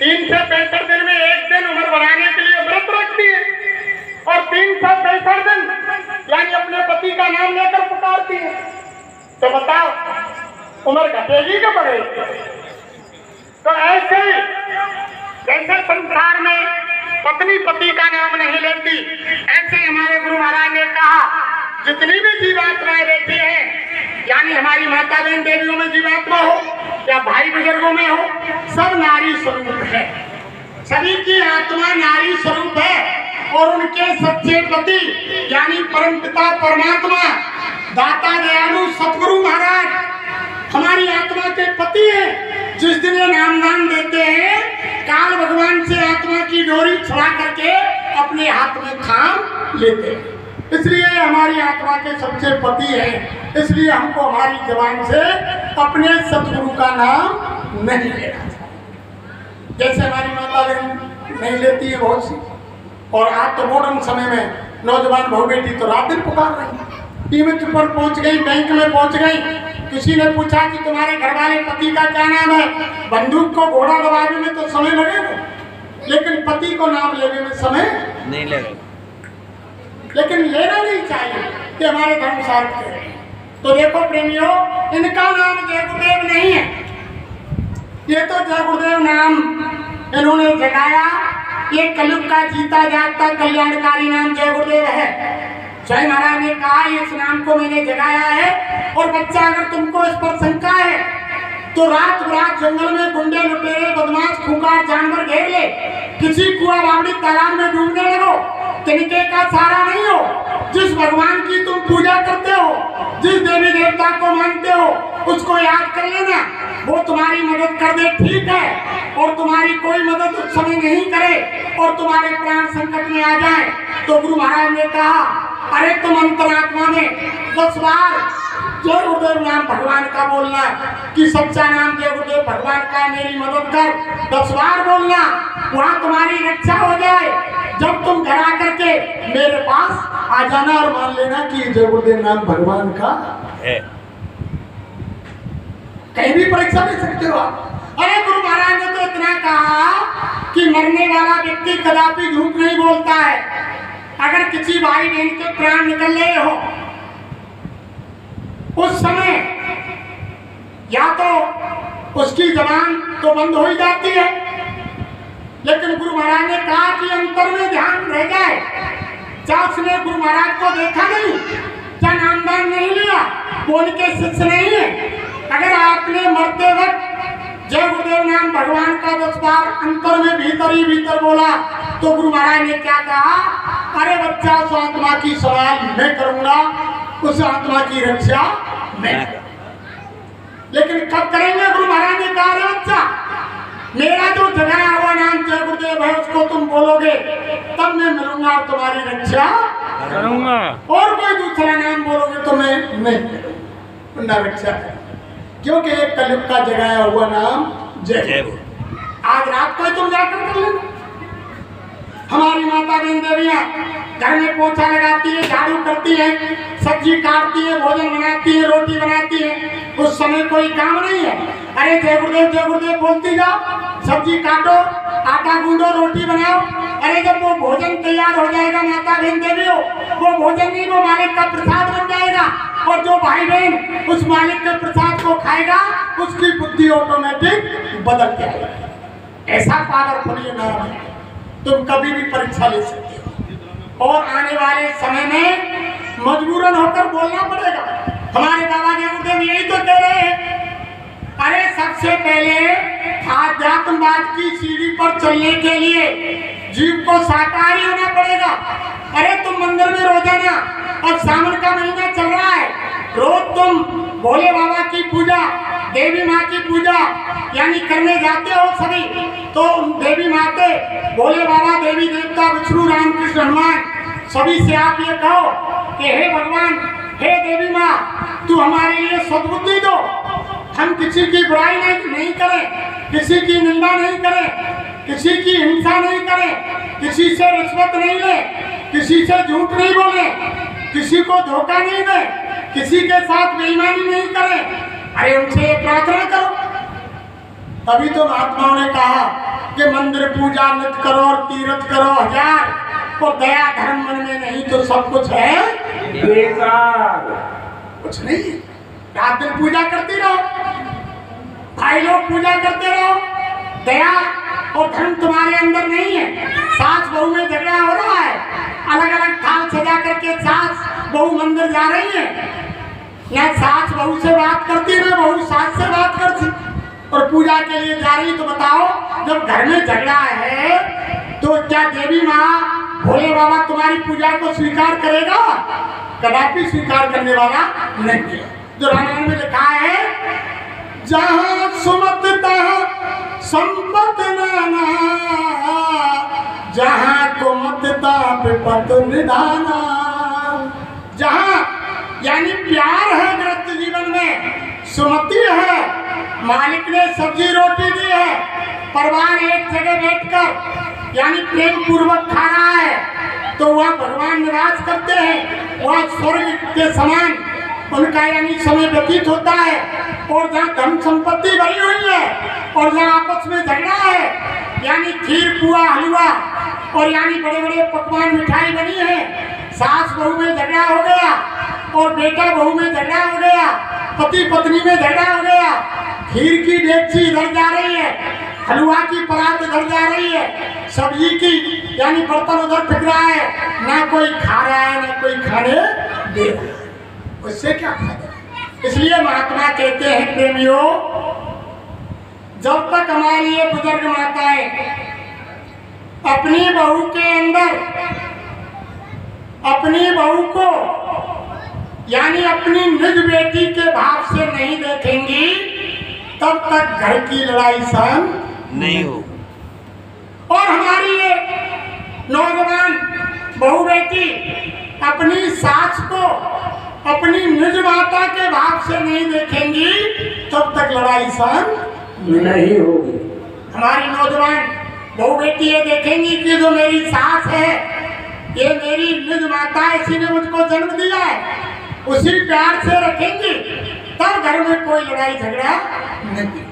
365 दिन में एक दिन उम्र बढ़ाने के लिए व्रत रखती है और 365 दिन यानी अपने पति का नाम लेकर पुकारती है। तो बताओ उम्र घटेगी क्या बढ़ेगी? तो ऐसे ही जैसे संसार में पत्नी पति का नाम नहीं लेती, ऐसे हमारे गुरु महाराज ने कहा जितनी भी जीवात्माएं रहती हैं, यानी हमारी माता बहन देवियों में जीवात्मा हो या भाई बुजुर्गों में हो, सब नारी स्वरूप है। सभी की आत्मा नारी स्वरूप है और उनके सच्चे पति यानी परम पिता परमात्मा दाता दयालु सतगुरु महाराज हमारी आत्मा के पति है। जिस दिन ये नामदान देते हैं काल भगवान से आत्मा की डोरी छुड़ा करके अपने हाथ में थाम लेते हैं। इसलिए हमारी आत्मा के सच्चे पति हैं, इसलिए हमको हमारी जबान से अपने सतगुरु का नाम नहीं लेना चाहिए। जैसे हमारी माता बहन नहीं लेती है बहुत सी, और आज तो मॉडर्न समय में नौजवान बहू बेटी तो रात दिन पुकार रही, ईमेल पर पहुंच गई, बैंक में पहुंच गई, किसी ने पूछा कि तुम्हारे घर वाले पति का क्या नाम है, बंदूक को घोड़ा दबाने में तो समय लगेगा, लेकिन पति को नाम लेने में समय नहीं लगेगा। लेकिन लेना नहीं चाहिए कि हमारे धर्म शास्त्र है। तो देखो प्रेमियों, इनका नाम जय गुरुदेव नहीं है, ये तो जय गुरुदेव नाम इन्होंने जगाया। ये कलयुग का जीता जागता कल्याणकारी नाम जय गुरुदेव है। स्वयं महाराज ने कहा इस नाम को मैंने जगाया है। और बच्चा अगर तुमको इस पर शंका है तो रात रात जंगल में गुंडे लुटेरे बदमाश खूंखार जानवर घेर ले, किसी कुआं बावड़ी तालाब में डूबने लगो, तिनके का सहारा नहीं हो। जिस भगवान की तुम पूजा करते हो, जिस देवी देवता को मानते हो, उसको याद कर लेना, वो तुम्हारी मदद कर दे ठीक है, और तुम्हारी कोई मदद उस समय नहीं करे और तुम्हारे प्राण संकट में आ जाए तो गुरु महाराज ने कहा अरे तुम अंतरात्मा में 10 बार जय गुरुदेव नाम भगवान का बोलना कि सच्चा नाम जय गुरुदेव भगवान का मेरी मदद कर, 10 बार बोलना, वहाँ तुम्हारी रक्षा हो जाए। जब तुम घर आकर के मेरे पास आ जाना और मान लेना कि जय गुरुदेव नाम भगवान का है। कहीं भी परीक्षा दे सकते हो आप। अरे गुरु महाराज ने तो इतना कहा कि मरने वाला व्यक्ति कदापि झूठ नहीं बोलता है। अगर किसी भाई बहन के प्राण निकल रहे हो उस समय या तो उसकी जबान तो बंद हो ही जाती है, लेकिन गुरु महाराज ने कहा कि अंतर में ध्यान रह जाए। क्या उसने गुरु महाराज को देखा नहीं, क्या नामदान नहीं लिया, वो उनके शिष्य नहीं है। अगर आपने मरते वक्त जय गुरुदेव नाम भगवान का 10 बार अंतर में भीतर ही भीतर बोला तो गुरु महाराज ने क्या कहा, अरे बच्चा उस आत्मा की सवाल मैं करूंगा, उस आत्मा की रक्षा मैं। लेकिन कब करेंगे? गुरु महाराज ने कहा, रे बच्चा, मेरा जो जगाया हुआ नाम जय गुरुदेव है उसको तुम बोलोगे तब मैं मिलूंगा और तुम्हारी रक्षा करूंगा। और कोई दूसरा नाम बोलोगे तो मैं नहीं न रक्षा करूंगा, क्योंकि एक कलयुग का जगाया हुआ नाम जय गुरु। आज रात को ही तुम जाकर कर लेना। हमारी माता बहन देवियां घर में पोछा लगाती है, झाड़ू करती है, सब्जी काटती है, भोजन बनाती है, रोटी बनाती है, उस समय कोई काम नहीं है। अरे जय गुरुदेव बोलती जाओ, सब्जी काटो, आटा गूंदो, रोटी बनाओ। अरे जब वो भोजन तैयार हो जाएगा माता बहन देवियों, वो भोजन नहीं, वो मालिक का प्रसाद बन जाएगा। और जो भाई बहन उस मालिक के प्रसाद को खाएगा उसकी बुद्धि ऑटोमेटिक बदल जाएगी। ऐसा पावरफुल ये नाम है, तुम कभी भी परीक्षा ले सकते हो और आने वाले समय में मजबूरन होकर बोलना पड़ेगा। हमारे बाबा जी गुरुदेव यही तो कह रहे हैं, अरे सबसे पहले आध्यात्मवाद की सीढ़ी पर चलने के लिए जीव को शाकाहारी होना पड़ेगा। अरे तुम मंदिर में रोजाना, अब सावन का महीना चल रहा है, रोज तुम भोले बाबा की पूजा, देवी माँ की पूजा यानी करने जाते हो सभी, तो देवी माते, भोले बाबा, देवी देवता, विष्णु, राम कृष्ण, हनुमान, सभी से आप ये कहो कि हे भगवान, हे देवी माँ, तू हमारे लिए सद्बुद्धि दो, हम किसी की बुराई नहीं करें, किसी की निंदा नहीं करें, किसी की हिंसा नहीं करें, किसी से रिश्वत नहीं लें, किसी से झूठ नहीं बोले, किसी को धोखा नहीं दें, किसी के साथ बेईमानी नहीं करें। अरे उनसे प्रार्थना करो। तभी तो महात्माओं ने कहा कि मंदिर पूजा नित करो और तीर्थ करो हजार, और दया धर्म मन में नहीं तो सब कुछ है बेकार, कुछ नहीं है। रात दिन पूजा करते रहो, भाई लोग पूजा करते रहो, दया और धर्म तुम्हारे अंदर नहीं है। सास बहू में झगड़ा हो रहा है, अलग अलग थाल सजा करके सास बहू मंदिर जा रही है, या सास बहू से बात करती है, बहू सास से बात करती और पूजा के लिए जा रही। तो बताओ, जब घर में झगड़ा है तो क्या देवी माँ, भोले बाबा तुम्हारी पूजा को स्वीकार करेगा? कदापि स्वीकार करने वाला नहीं है। जो रामायण में लिखा है, जहाँ सुमत तहाँ संपत नाना, जहाँ कुमत तहाँ विपत निधाना। जहाँ यानी प्यार है गृहस्थ जीवन में, सुमति है, मालिक ने सब्जी रोटी दी है, परिवार एक जगह बैठकर यानी प्रेम पूर्वक खा रहा है, तो वह भगवान निवास करते हैं, वह स्वर्ग के समान उनका यानी समय व्यतीत होता है। और जहाँ धन संपत्ति भरी हुई है और जहाँ आपस में झगड़ा है, यानी खीर पुआ हलवा और यानी बड़े बड़े पकवान मिठाई बनी है, सास बहू में झगड़ा हो गया और बेटा बहू में झगड़ा हो गया, पति पत्नी में झगड़ा हो गया, खीर की डेगची इधर जा रही है, हलवा की परात इधर जा रही है, सब्जी की यानी बर्तन उधर फेंक रहा है, ना कोई खा रहा है ना कोई खाने दे रहा है, उससे क्या फायदा? इसलिए महात्मा कहते हैं, प्रेमियों, जब तक हमारी ये बुजुर्ग माताएं अपनी बहू के अंदर अपनी बहू को यानी अपनी निज बेटी के भाव से नहीं देखेंगी, तब तक घर की लड़ाई सहन नहीं हो। और हमारी ये नौजवान बहू बेटी अपनी सास को अपनी निज माता के भाव से नहीं देखेंगी, तब तक लड़ाई सहन नहीं होगी। हमारी नौजवान बहू बेटी ये देखेंगी कि जो मेरी सास है, ये मेरी निज माता है, इसी ने मुझको जन्म दिया है, उसी प्यार से रखेंगी, तब घर में कोई लड़ाई झगड़ा नहीं।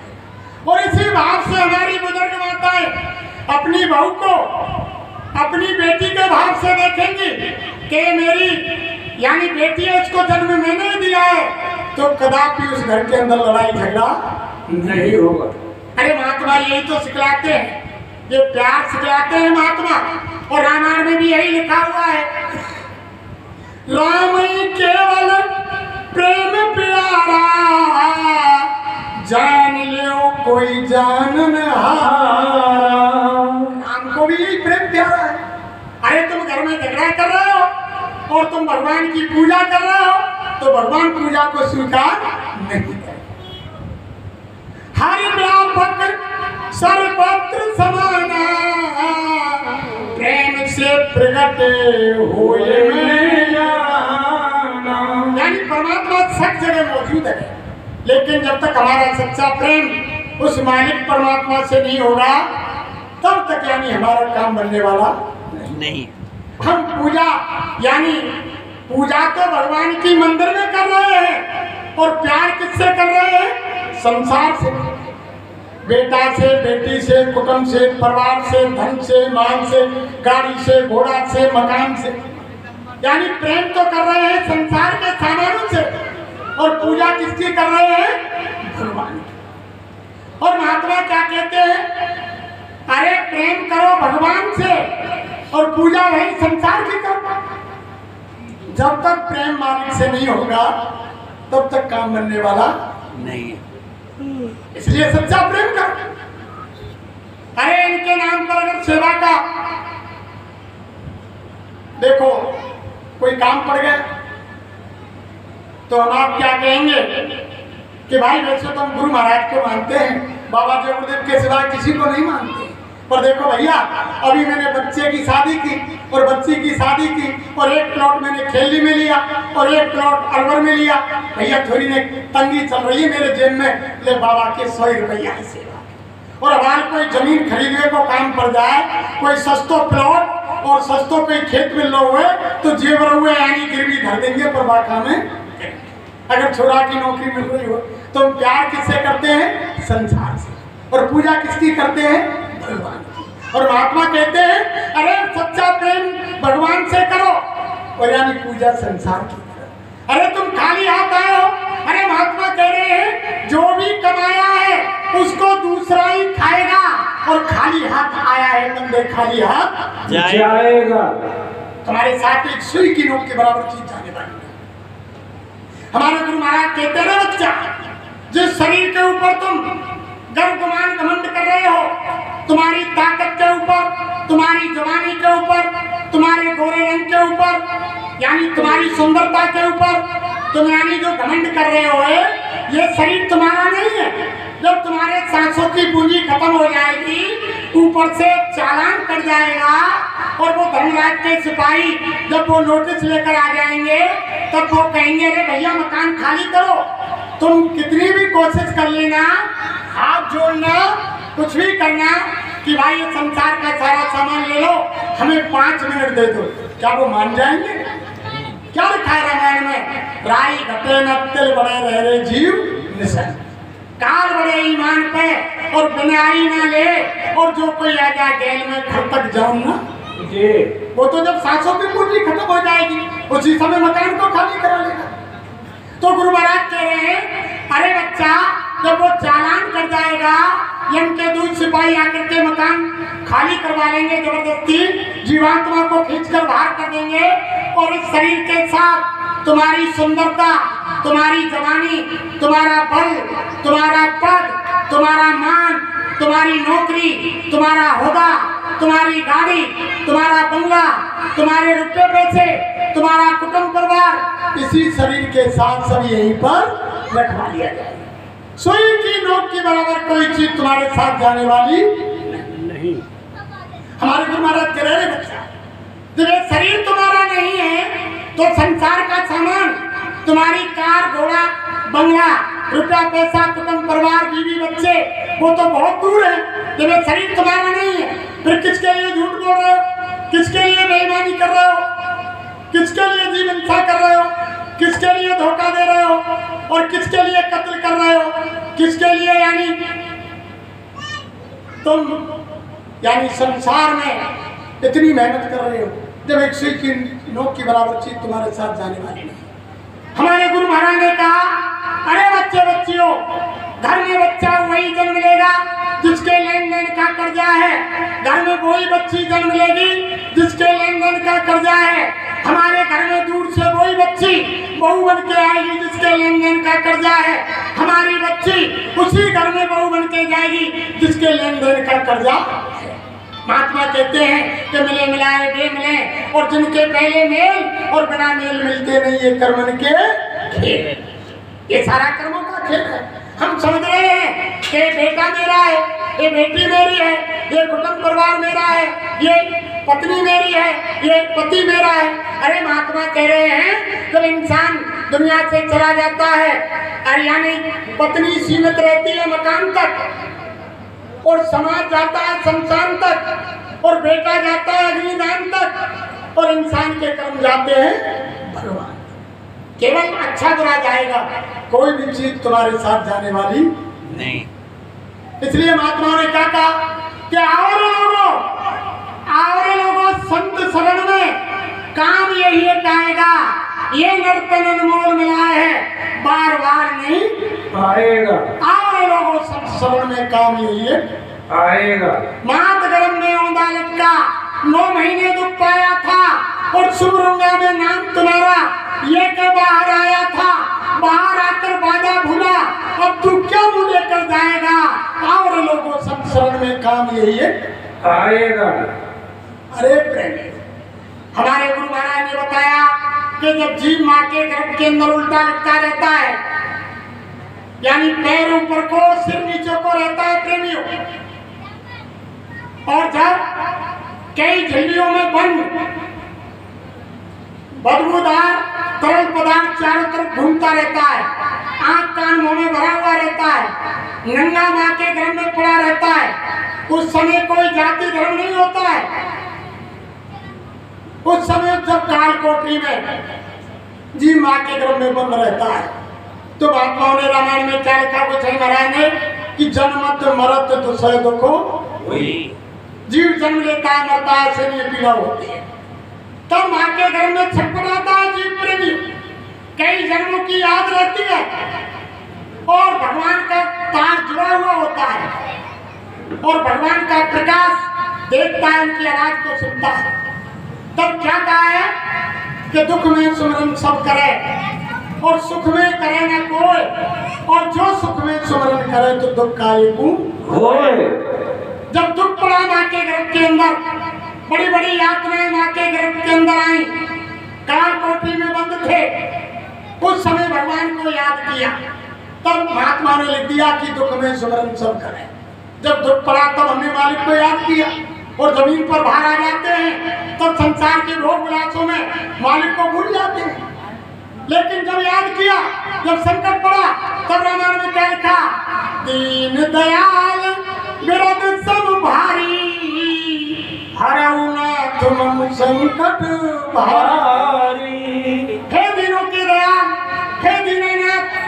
और इसी भाव से हमारी बुजुर्ग माताएं अपनी बहू को अपनी बेटी के भाव से देखेंगी कि मेरी यानी बेटी है, इसको जन्म मैंने दिया है, तो कदापि उस घर के अंदर लड़ाई झगड़ा नहीं होगा। अरे महात्मा यही तो सिखलाते हैं, ये प्यार सिखलाते हैं महात्मा। और रामायण में भी यही लिखा हुआ है, राम केवल प्रेम प्यारा, जान लो कोई जान न हारा। राम को भी यही प्रेम प्यारा है। अरे तुम घर में झगड़ा कर रहे हो और तुम भगवान की पूजा कर रहे हो, तो भगवान पूजा को स्वीकार नहीं करें। सर्वत्र समाना, प्रेम से प्रकट हुए में जाना। यानी परमात्मा सब जगह मौजूद है, लेकिन जब तक हमारा सच्चा प्रेम उस मालिक परमात्मा से नहीं होगा तब तक यानी हमारा काम बनने वाला नहीं। हम पूजा यानी पूजा तो भगवान की मंदिर में कर रहे हैं और प्यार किससे कर रहे हैं? संसार से, बेटा से, बेटी से, कुटुंब से, परिवार से, धन से, माल से, गाड़ी से, घोड़ा से, मकान से। यानी प्रेम तो कर रहे हैं संसार के सामानों से और पूजा किसकी कर रहे हैं? भगवान की। और महात्मा क्या कहते हैं? अरे प्रेम करो भगवान से और पूजा वही संसार की करो। जब तक प्रेम मालिक से नहीं होगा तब तक काम बनने वाला नहीं। इसलिए सच्चा प्रेम करो। अरे इनके नाम पर अगर सेवा का देखो कोई काम पड़ गया तो हम आप क्या कहेंगे कि भाई वैसे तो हम गुरु महाराज को मानते हैं, बाबा जगुरुदेव के सिवा किसी को नहीं मानते, पर देखो भैया अभी मैंने बच्चे की शादी की और बच्ची की शादी की और एक प्लॉट मैंने खेली में लिया और एक प्लॉट अलवर में लिया। भैया थोड़ी ने तंगी चल रही है मेरे जेब में, ले बाबा के 100 रुपया की सेवा। और हमारे कोई जमीन खरीदने को काम पड़ जाए, कोई सस्तो प्लॉट और सस्तो कोई खेत मिल रहा हुए तो जेवर हुए यानी गिरवी धर देंगे पर बाका में। अगर छोरा की नौकरी मिल रही हो तो हम प्यार किससे करते हैं? संसार से। और पूजा किसकी करते हैं? भगवान की। और महात्मा कहते हैं अरे सच्चा प्रेम भगवान से करो और यानी पूजा संसार की करो। अरे तुम खाली हाथ आए हो, अरे महात्मा कह रहे हैं जो भी कमाया है उसको दूसरा ही खाएगा और खाली हाथ आया है बंदे खाली हाथ जाएगा। तुम्हारे साथ एक सुई की नोक के बराबर चीज जाने वाली है। हमारे गुरु महाराज कहते हैं बच्चा, जिस शरीर के ऊपर तुम गर्व गुमान घमंड कर रहे हो, तुम्हारी ताकत के ऊपर, तुम्हारी जवानी के ऊपर, तुम्हारे गोरे रंग के ऊपर, यानी तुम्हारी सुंदरता के ऊपर तुम यानी जो घमंड कर रहे हो ये शरीर तुम्हारा नहीं है। जब तुम्हारे सांसों की पूंजी खत्म हो जाएगी, ऊपर से चालान कट जाएगा और वो धर्मराज के सिपाही जब वो नोटिस लेकर आ जाएंगे तब वो कहेंगे अरे भैया मकान खाली करो। तुम कितनी भी कोशिश कर लेना, हाथ जोड़ना, कुछ भी करना कि भाई ये संसार का सारा सामान ले लो, हमें 5 मिनट दे दो, क्या वो मान जाएंगे? क्या लिखा है रामायण में? राई घटे न तिल बड़े रह रे जीव निशन, काल बड़े ईमान पे और बिनाई ना ले, और जो कोई आ जाए गैल में घर तक जाऊं ना जी, वो तो जब सांसों की पूंजी खत्म हो जाएगी उसी समय मकान को खाली करा लेगा। तो गुरु महाराज कह रहे हैं अरे बच्चा जब वो चालान कर जाएगा, यम के दूत सिपाही आकर के मकान खाली करवा लेंगे, जबरदस्ती जीवात्मा को खींचकर बाहर कर देंगे और इस शरीर के साथ तुम्हारी सुंदरता, तुम्हारी जवानी, तुम्हारा बल, तुम्हारा पद, तुम्हारा मान, तुम्हारी नौकरी, तुम्हारा होदा, तुम्हारी गाड़ी, तुम्हारा बंगला, तुम्हारे रुपये पैसे, तुम्हारा कुटुंब परिवार, इसी शरीर के साथ सब यहीं पर रखवा लिया जाए। सुई की नोक के बराबर कोई चीज तुम्हारे साथ जाने वाली नहीं। हमारे गुरु महाराज कह रहे बच्चा, जब ये शरीर तुम्हारा नहीं है तो संसार का सामान, तुम्हारी कार, घोड़ा, बंगला, रुपया पैसा, कुटुंब परिवार, बीवी बच्चे, वो तो बहुत दूर है। जब ये शरीर तुम्हारा नहीं है फिर किसके लिए झूठ बोल रहे हो? किसके लिए बेईमानी कर रहे हो? किसके लिए जीव हिंसा कर रहे हो? किसके लिए धोखा दे रहे हो? और किसके लिए कत्ल कर रहे हो? किसके लिए यानी तुम यानी संसार में इतनी मेहनत कर रहे हो जब एक सुई की नोक की बराबर चीज तुम्हारे साथ जाने वाली नहीं। हमारे गुरु महाराज ने कहा अरे बच्चे बच्चियों, घर में बच्चा वही जन्म लेगा जिसके लेन देन का कर्जा है, घर में वही बच्ची जन्म लेगी जिसके लेन देन का कर्जा है, हमारे घर में दूर से वही बच्ची बहू बन के आएगी जिसके लेन देन का कर्जा है, हमारी बच्ची उसी घर में बहू बन के जाएगी जिसके लेन देन का कर्जा है। महात्मा कहते हैं कि मिले मिलाए बेमिले और जिनके पहले मेल और बिना मेल मिलते नहीं, ये कर्मन के खेल, ये सारा कर्मों का खेल है। हम समझ रहे हैं कि बेटा मेरा है, ये बेटी मेरी है, ये कुटुंब परिवार मेरा है, ये पत्नी मेरी है, ये पति मेरा है। अरे महात्मा कह रहे हैं जब इंसान दुनिया से चला जाता है, अरे यानी पत्नी सीमित रहती है मकान तक, और समाज जाता है शमशान तक, और बेटा जाता है अग्निदान तक, और इंसान के कर्म जाते हैं भगवान। केवल अच्छा बुरा जाएगा, कोई भी चीज तुम्हारे साथ जाने वाली नहीं। इसलिए महात्माओं ने क्या कहा कि आओ रे लोगों संत शरण में, काम यही आएगा, ये नर्तन अनमोल मिला है, बार बार नहीं आएगा। आओ रे लोगों संत शरण में, काम यही है आएगा। मात गर्भ में औंधा लटका, 9 महीने दुख पाया था, और शुभरंगा में नाम तुम्हारा ये के बाहर आया था, बाहर आकर बाजा भूला, अब तू क्या मुँह लेकर जाएगा। आओ रे लोगों संत शरण में, काम यही है आएगा। अरे प्रेमी, हमारे गुरु महाराज ने बताया कि जब जीव माँ के गर्भ के अंदर उल्टा लटका रहता है, यानी पैर ऊपर को सिर नीचे को रहता है प्रेमियों, और जब कई झिल्लियों में बंद बदबूदार तरल पदार्थ चारों तरफ घूमता रहता है, आंख कान मुंह में भरा हुआ रहता है, नंगा माँ के गर्भ में पड़ा रहता है, उस समय कोई जाति धर्म नहीं होता है। उस समय जब काल कोठरी में जीव माँ के गर्भ में बंद रहता है, तो महात्माओं ने रामायण में क्या लिखा गोसाई महाराज ने कि जन्मत मरत दुसह दुखो, जीव जन्म लेता है मरता है, शरीर पीड़ा होती है, तब माँ के गर्भ में छटपटाता है जीव प्रेमी, कई जन्मों की याद रहती है, और भगवान का तार जुड़ा हुआ होता है, और भगवान का प्रकाश देखता है, उनकी आवाज को सुनता है। तब क्या कहा है कि दुख में सुमरन सब करे, और सुख में करे न कोई, और जो सुख में सुमरन करे तो दुख का होए। जब दुख पड़ा माँ के गर्भ के अंदर, बड़ी बड़ी यातनाएं माँ के गर्भ के अंदर आई, काल कोठरी में बंद थे, उस समय भगवान को याद किया, तब महात्मा ने लिख दिया कि दुख में सुमरन सब करें। जब दुख पड़ा तब हमने मालिक को याद किया, और जमीन पर बाहर आ जाते हैं, तब संसार के भोग विलासों में मालिक को भूल जाते हैं। लेकिन जब याद किया, जब संकट पड़ा, तब रामायण में क्या लिखा, दीन दयाल विरद सब भारी, हरऊ नाथ मम संकट भारी। हे दीनों के दयाल, हे दीननाथ,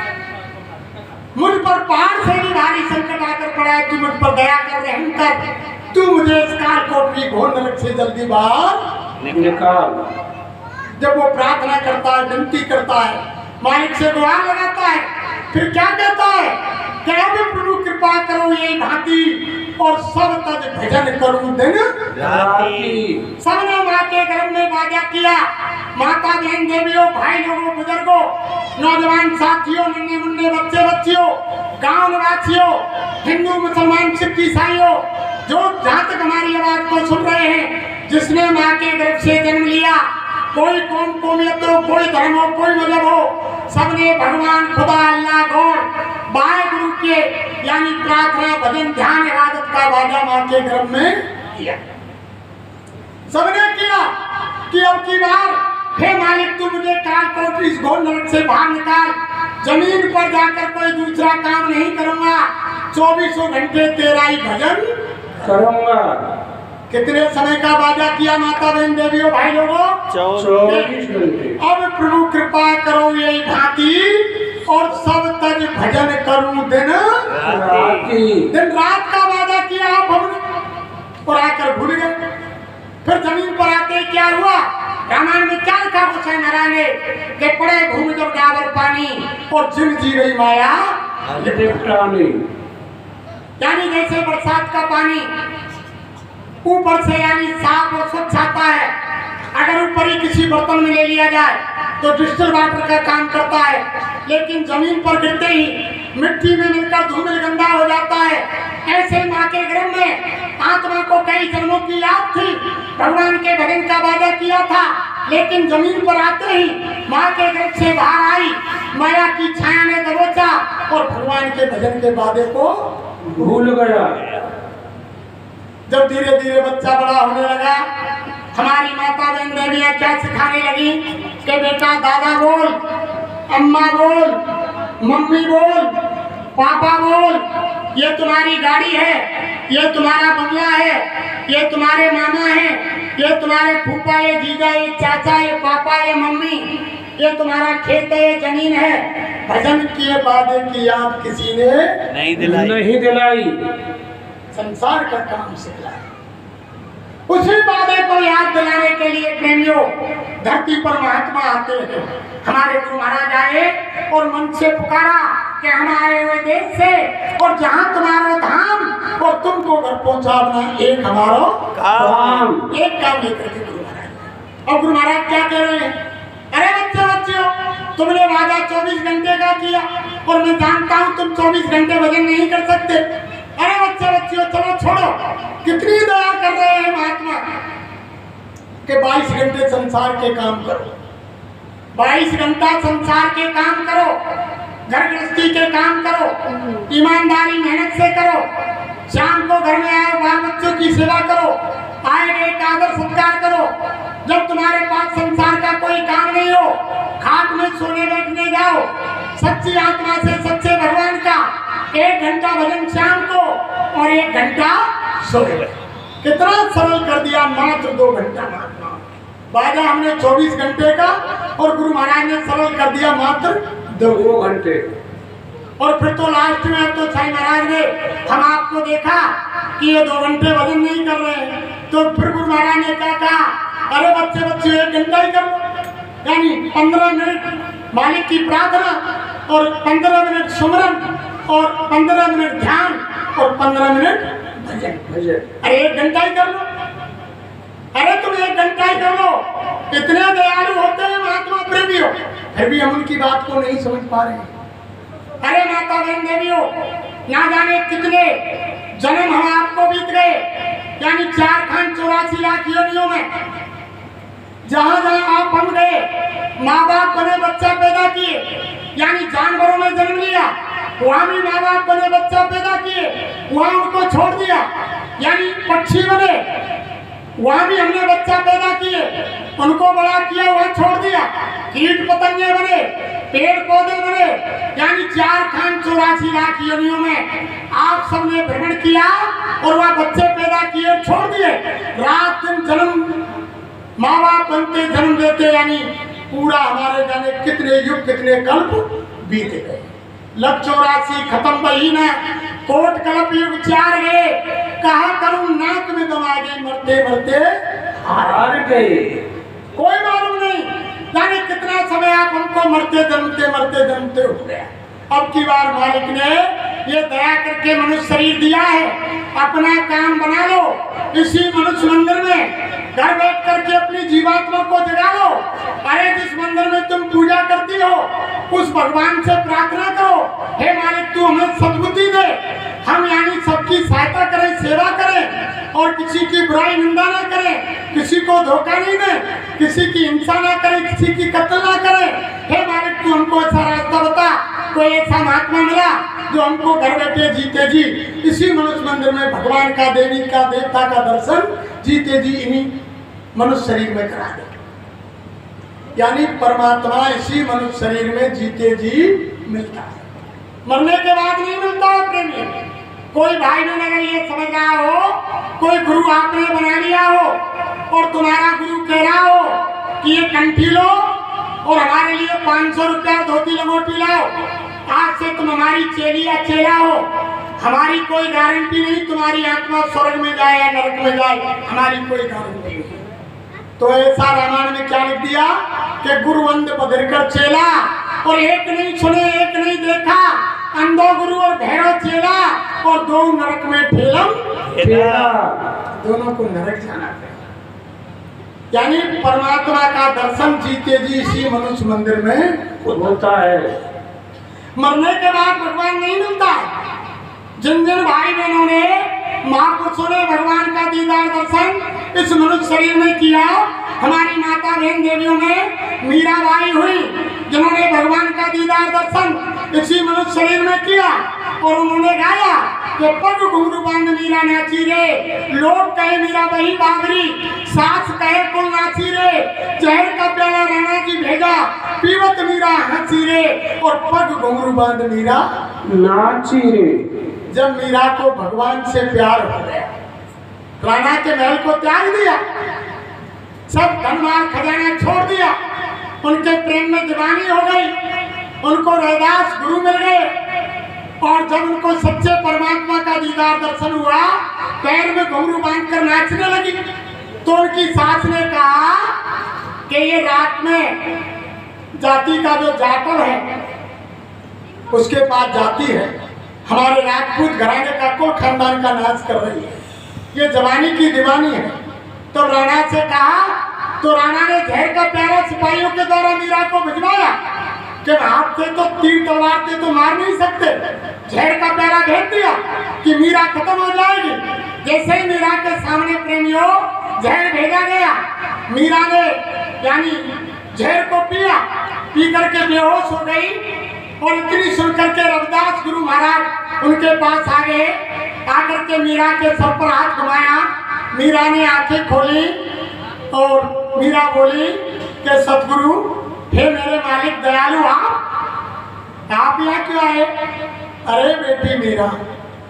मुझ पर पहाड़ से भी भारी संकट आकर पड़ा है, तू मुझ पर दया कर, रहम कर, तू मुझे इस काल कोठरी घोर नरक से जल्दी बाहर निकाल। जब वो प्रार्थना करता है, विनती करता है, मालिक से गुहार लगाता है, फिर क्या कहता है, क्या भी प्रभु कृपा करो ये भांति, और सब तज भजन करूं दिन राति। सबने माँ के गर्भ में बाजा किया, माता बहन देवियों, भाई लोगों, बुजुर्गों, नौजवान साथियों, नन्हे मुन्ने बच्चे बच्चियों, गांव निवासियों, हिंदू मुसलमान सिख ईसाइयों, जो जहाँ तक हमारी आवाज को सुन रहे हैं, जिसने माँ के गर्भ से जन्म लिया, कोई कौम कौमियत हो, कोई धर्म हो, कोई मजहब हो, सबने भगवान खुदा अल्लाह गौर वाहेगुरु के यानी प्रार्थना भजन ध्यान इबादत का बाजा माँ के गर्भ में किया। सबने किया कि अब की बार हे मालिक तू मुझे काल कोठरी इस घोर नरक से बाहर निकाल, जमीन पर जाकर कोई दूसरा काम नहीं करूंगा, 24 घंटे तेरा ही भजन करूंगा। कितने समय का वादा किया माता बहन देवियों भाई लोगों? 24 घंटे। अब प्रभु कृपा करो यही भांति और सब तज भजन करूं दिन रात का वादा किया आप हमने और आकर भूल गए। फिर जमीन पर आके क्या हुआ? रामायण में क्या लिखा गोसाई महाराज ने कि पड़े भूमि जब डाबर पानी और जिन जी रही माया यानी जैसे बरसात का पानी ऊपर से यानी साफ और स्वच्छ आता है, अगर ऊपर ही किसी बर्तन में ले लिया जाए तो डिस्टिल वाटर का काम करता है, लेकिन जमीन पर गिरते ही मिट्टी में मिलकर धूमिल गंदा हो जाता है। ऐसे माँ के गर्भ में आत्मा को कई जन्मों की याद थी, भगवान के भजन का वादा किया था, लेकिन जमीन पर आते ही माँ के गर्भ से बाहर आई, माया की छाया ने दबोचा और भगवान के भजन के वादे को भूल गया। जब धीरे धीरे बच्चा बड़ा होने लगा, हमारी माता बहन देवियाँ क्या सिखाने लगी कि बेटा दादा बोल, अम्मा बोल, मम्मी बोल, पापा बोल, ये तुम्हारी गाड़ी है, ये तुम्हारा बंगला है, ये तुम्हारे मामा है, ये तुम्हारे फूफा, ये जीजा, ये चाचा, ये पापा, ये मम्मी, ये तुम्हारा खेत है, ये जमीन है। भजन किए वादे की याद किसी ने नहीं नहीं दिलाई। संसार का काम सिखलाया। उसी वादे को याद दिलाने के लिए प्रेमियों धरती पर महात्मा आते हैं। हमारे गुरु महाराज आए और मन से पुकारा कि हम आए हुए देश से और जहाँ तुम्हारा धाम और तुमको घर पहुँचाना एक हमारा काम। एक काम लेकर के गुरु महाराज। और गुरु महाराज क्या कह रहे हैं? अरे बच्चों, तुमने वादा 24 घंटे का किया और मैं जानता हूँ तुम 24 घंटे भजन नहीं कर सकते। अरे बच्चों चलो छोड़ो, कितनी दया कर रहे हैं महात्मा के 22 घंटे संसार के काम करो, 22 घंटा संसार के काम करो, घर गृहस्थी के काम करो, ईमानदारी मेहनत से करो, शाम को घर में आए बाल बच्चों की सेवा करो, आएंगे एक आदर सत्कार करो। जब तुम्हारे पास संसार का कोई काम नहीं हो, खाट में सोने बैठने जाओ, सच्ची आत्मा से सच्चे भगवान का 1 घंटा भजन शाम को और 1 घंटा सोए। कितना सरल कर दिया, मात्र 2 घंटा महात्मा। वादा हमने 24 घंटे का और गुरु महाराज ने सरल कर दिया मात्र 2 घंटे। और फिर तो लास्ट में अब तो साईं महाराज ने हम आपको देखा कि ये 2 घंटे भजन नहीं कर रहे हैं, तो फिर गुरु महाराज ने क्या कहा? अरे बच्चे 1 घंटा ही कर लो, यानी 15 मिनट मालिक की प्रार्थना और 15 मिनट सुमरन और 15 मिनट ध्यान और 15 मिनट भजन। अरे 1 घंटा ही कर लो, अरे तुम 1 घंटा ही कर लो। इतने दयालु होते हैं महात्मा प्रेमियों, फिर भी हम उनकी बात को नहीं समझ पा रहे हैं। अरे माता बहन देवियों, ना जाने कितने जन्म हम आपको बीत गए, यानी 4,84,00,000 योनियों में। जहाँ जहाँ आप बन गए, माँ बाप बने बच्चा पैदा किए, यानी जानवरों में जन्म लिया, वहाँ भी माँ बाप बने बच्चा पैदा किए, वहाँ उनको छोड़ दिया, यानी पक्षी बने, वहाँ भी हमने बच्चा पैदा किए, उनको बड़ा किया, वहाँ छोड़ दिया। कीट पतंगे बने, पेड़ पौधे बने, यानी 4,84,00,000 योनियों में आप सबने भ्रमण किया और वहाँ बच्चे पैदा किए, छोड़ दिए। रात दिन जन्म माँ बाप बनते, जन्म देते, यानी पूरा हमारे जाने कितने युग कितने कल्प बीत गए। 1,84 खत्म वही न, कोट कल्प युग 4 गए, कहा करूं नाक में दबा गए, मरते मरते हार गए। कोई मालूम नहीं जाने कितना समय आप हमको मरते जन्मते हो गया। अब की बार मालिक ने ये दया करके मनुष्य शरीर दिया है, अपना काम बना लो, इसी मनुष्य मंदिर में घर बैठ करके अपनी जीवात्मा को जगा लो। अरे जिस मंदिर में तुम पूजा करती हो, उस भगवान से प्रार्थना करो, हे मालिक तू हमें सद्बुद्धि दे, हम यानी सबकी सहायता करें, सेवा करें और किसी की बुराई निंदा ना करें, किसी को धोखा नहीं दें, किसी की हिंसा ना करें, किसी की कत्ल ना करें। हे मालिक तू हमको ऐसा रास्ता बता, कोई ऐसा महात्मा मिला जो हमको घर बैठे जीते जी इसी मनुष्य मंदिर में भगवान का, देवी का, देवता का दर्शन जीते जी इन्हीं मनुष्य शरीर में करा दे। यानी परमात्मा इसी मनुष्य शरीर में जीते जी मिलता है, मरने के बाद नहीं मिलता है प्रेमी। कोई भाई बहन अगर ये समझ रहा हो, कोई गुरु आपने बना लिया हो और तुम्हारा गुरु कह रहा हो कि ये कंठी लो और हमारे लिए 500 रुपया धोती लंगोटी लाओ, आज से तुम हमारी चेली या चेला हो, हमारी कोई गारंटी नहीं तुम्हारी आत्मा स्वर्ग में जाए या नरक में जाए, हमारी कोई गारंटी नहीं। तो ऐसा रामायण में क्या लिख दिया कि गुरुवंद बदर कर चेला, और एक नहीं सुने एक नहीं देखा, अंधो गुरु और भैरव चेला, और 2 नरक में ठेलम ठेला, दोनों को नरक जाना है। यानी परमात्मा का दर्शन जीते जी इसी मनुष्य मंदिर में होता है। मरने के बाद भगवान नहीं मिलता। जिन जिन भाई बहनों ने, महापुरुषों ने भगवान का दीदार दर्शन इस मनुष्य शरीर में किया, हमारी माता बहन देवियों में मीराबाई हुई जिन्होंने भगवान का दीदार दर्शन इसी मनुष्य शरीर में किया, और उन्होंने गाया कि पग घुंघरू बांध मीरा नाची रे, लोग कहे मीरा बही बाबरी, सास कहे कुल नाची रे, जहर का प्याला राणा जी भेजा, पीवत मीरा हंसी रे, और पग घुंघरू बांध मीरा नाची रे। जब मीरा को भगवान से प्यार हो गया, राणा के महल को त्याग दिया, सब धनमाल खजाना छोड़ दिया, उनके प्रेम में दीवानी हो गई, उनको रैदास गुरु मिल गए, और जब उनको सच्चे परमात्मा का दीदार दर्शन हुआ, पैर में घुंघरू बांधकर नाचने लगी, तो उनकी सास ने कहा कि ये रात में जाति का जो जाटव है उसके पास जाती है, हमारे राजपूत घराने का कुल खानदान का नाश कर रही है, ये जवानी की दीवानी है। तो राणा से कहा, तो राणा ने जहर का प्याला सिपाहियों के द्वारा मीरा को भिजवाया कि हाथ से तो तीर तलवार से तो मार नहीं सकते, जहर का प्याला भेज दिया कि मीरा खत्म हो जाएगी। जैसे ही मीरा के सामने प्रेमियों जहर भेजा गया, मीरा ने यानी जहर को पिया, पी करके बेहोश हो गई, और इतनी सुनकर के रविदास गुरु महाराज उनके पास आ गए, आकर के मीरा के सर पर हाथ घुमाया, मीरा ने आंखें खोली और मीरा बोली कि सतगुरु, हे मेरे मालिक दयालु, आप यहाँ क्यों आए? अरे बेटी मीरा,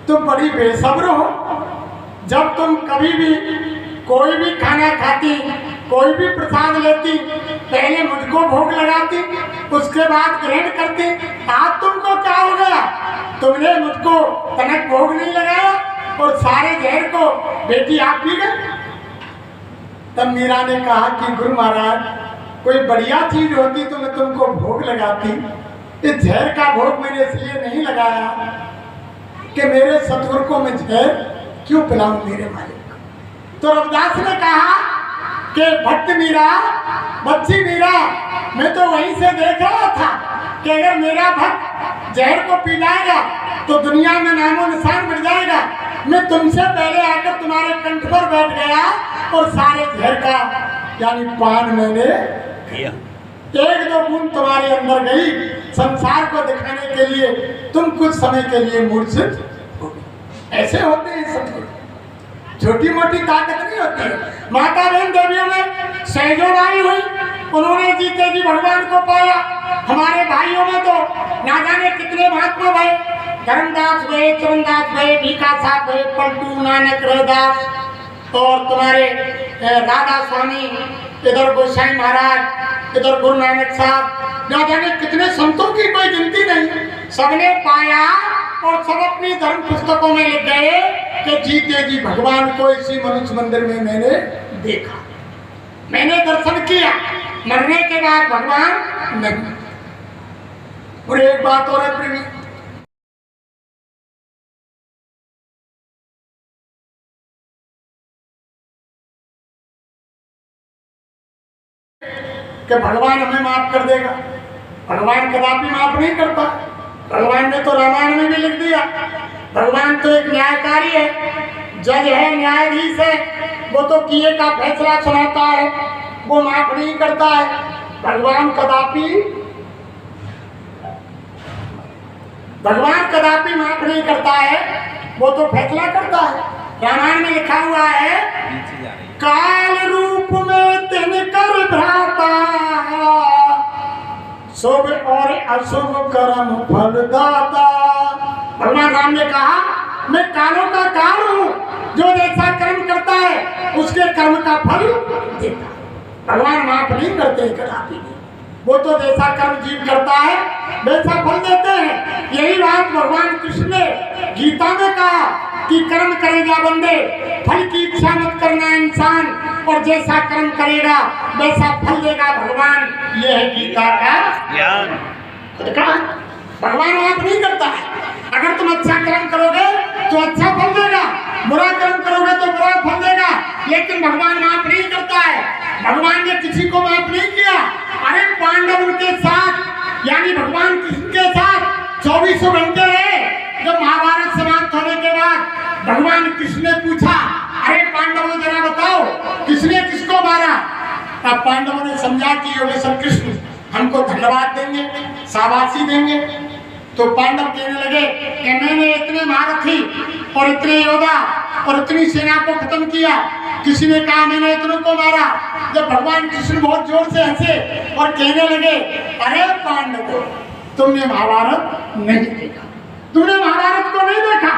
तुम बड़ी बेसब्र हो, जब तुम कभी भी कोई भी खाना खाती, कोई भी प्रसाद लेती, पहले मुझको भोग लगाती, उसके बाद ग्रहण करती, आज तुमको क्या हो गया? तुमने मुझको तनक भोग नहीं लगाया और सारे जहर को बेटी आप पी गए। तब मीरा ने कहा कि गुरु महाराज, कोई बढ़िया चीज होती तो मैं तुमको भोग लगाती, इस जहर का भोग मैंने इसलिए नहीं लगाया कि मेरे सतगुरु को मैं जहर क्यों पिलाऊं मेरे मालिक। तो रविदास ने कहा कि भक्त मीरा, बच्ची मीरा, मैं तो वहीं से देख रहा था कि अगर मेरा भक्त जहर को पी जाएगा तो दुनिया में नामो निशान मिट जाएगा। मैं तुमसे पहले आकर तुम्हारे कंठ पर बैठ गया और सारे जहर का यानी पान मैंने किया, एक दो बूंद तुम्हारे अंदर गई, संसार को दिखाने के लिए तुम कुछ समय के लिए मूर्छित हो गए। ऐसे होते हैं सतगुरु, छोटी मोटी ताकत नहीं होती है। माता बहन देवियों में सहजोबाई हुई, उन्होंने जीते जी भगवान को पाया। हमारे भाइयों में तो ना जाने कितने महात्मा भये, धर्मदास भये, चरणदास भये, भीखा साहब भये, पलटू, नानक, रविदास, और तुम्हारे राधा स्वामी, इधर गोसाई महाराज, इधर गुरु नानक साहब, ना जाने कितने संतों की कोई गिनती नहीं, सबने पाया और सब अपनी धर्म पुस्तकों में लिख गए कि जीते जी भगवान को इसी मनुष्य मंदिर में मैंने देखा, मैंने दर्शन किया, मरने के बाद भगवान नहीं। और एक बात और है प्रेमी, कि भगवान हमें माफ कर देगा, भगवान कदापि माफ नहीं करता। भगवान ने तो रामायण में भी लिख दिया, भगवान तो एक न्यायकारी है, जज है, न्यायाधीश है, वो तो किए का फैसला सुनाता है, वो माफ नहीं करता है। भगवान कदापि माफ नहीं करता है, वो तो फैसला करता है। रामायण में लिखा हुआ है, काल रूप में तिनकर भ्राता, शुभ और अशुभ कर्म फलदाता। भगवान राम ने कहा, मैं कालों का काल हूँ, जो जैसा कर्म करता है उसके कर्म का फल देता। भगवान माफ नहीं करते कदापि, वो तो जैसा कर्म जीव करता है वैसा फल देते हैं। यही बात भगवान कृष्ण ने गीता में कहा कि कर्म करेगा बंदे, फल की इच्छा मत करना इंसान, और जैसा कर्म करेगा वैसा फल देगा भगवान। यह है गीता का ज्ञान। भगवान माफ नहीं करता है, अगर तुम अच्छा कर्म करोगे तो अच्छा फल देगा, बुरा कर्म करोगे तो बुरा फल देगा, लेकिन भगवान माफ नहीं करता है। भगवान ने किसी को माफ नहीं किया। अरे पांडव उनके साथ यानी भगवान कृष्ण के साथ 24 घंटे रहे। जब महाभारत समाप्त होने के बाद भगवान कृष्ण ने पूछा, अरे पांडवों जरा बताओ किसने किसको मारा? तब पांडवों ने समझा कि योगेश्वर कृष्ण हमको धन्यवाद देंगे, शाबाशी देंगे, तो पांडव कहने लगे कि मैंने इतने महारथी और इतने योद्धा और इतनी सेना को खत्म किया। किसी ने कहा मैंने इतनों को मारा। जब भगवान कृष्ण बहुत जोर से हंसे और कहने लगे, अरे पांडवों, तुमने महाभारत नहीं देखा, तुमने महाभारत को नहीं देखा,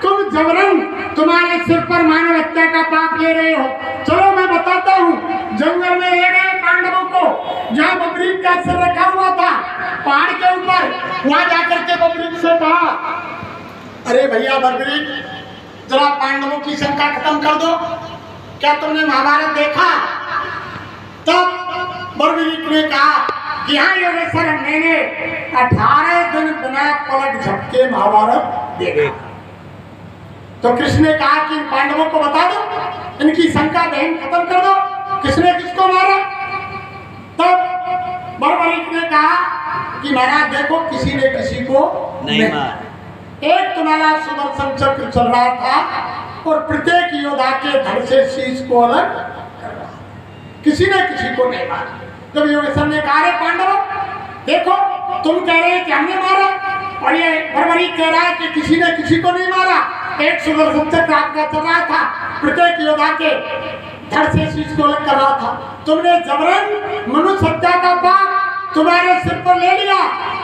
तुम जबरन तुम्हारे सिर पर मानव हत्या का पाप ले रहे हो। चलो मैं बताता हूँ। जंगल में ले गए पांडवों को, जहाँ बबरीक का सिर रखा हुआ था पहाड़ के ऊपर, वहां जाकर के बबरीक से कहा, अरे भैया बबरीक, जरा पांडवों की शंका खत्म कर दो, क्या तुमने महाभारत देखा? तब बबरीक ने कहा कि हाँ योगेश्वर, मैंने 18 दिन बिना पलट झपके महाभारत देखा। तो कृष्ण ने कहा कि इन पांडवों को बता दो, इनकी शंका बहन खत्म कर दो, किसने किसको मारा। तब बर्बरीक ने कहा कि महाराज देखो, किसी ने किसी को नहीं मारा। एक तुम्हारा सुदर्शन चक्र चल रहा था और प्रत्येक योद्धा के धड़ से शीश को अलग कर रहा, किसी ने किसी को नहीं मारा। जब योगेश्वर ने कहा, रे पांडव देखो, तुम कह रहे हैं कि हमने मारा और ये बर्बरीक कह रहा है कि किसी ने किसी को नहीं मारा। एक सुदर्शन चक्र आपका चल रहा था, प्रत्येक योद्धा के धड़ से शीश को अलग कर रहा था। तुमने जबरन मनुष्य हत्या का पाप तुम्हारे सिर पर ले लिया।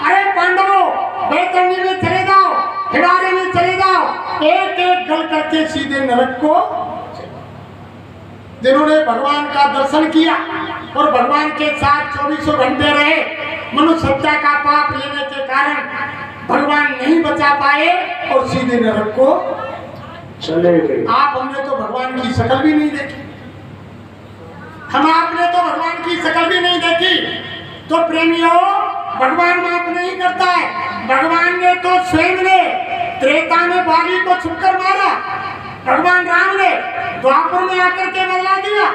अरे पांडवों, बैतरणी में चले जाओ, हिमालय में चले जाओ, एक एक गल करके सीधे नरक को। जिन्होंने भगवान का दर्शन किया और भगवान के साथ 24 घंटे रहे, मनुष्य हत्या का पाप लेने के कारण भगवान नहीं बचा पाए और सीधे नरक को चले गए। आप हमने तो भगवान की शक्ल भी नहीं देखी, हम आपने तो भगवान की शक्ल भी नहीं देखी। तो प्रेमियों, भगवान माफ नहीं करता है। भगवान ने तो स्वयं ने त्रेता में बाली को छुपकर मारा, भगवान राम ने द्वापर में आकर के बदला दिया,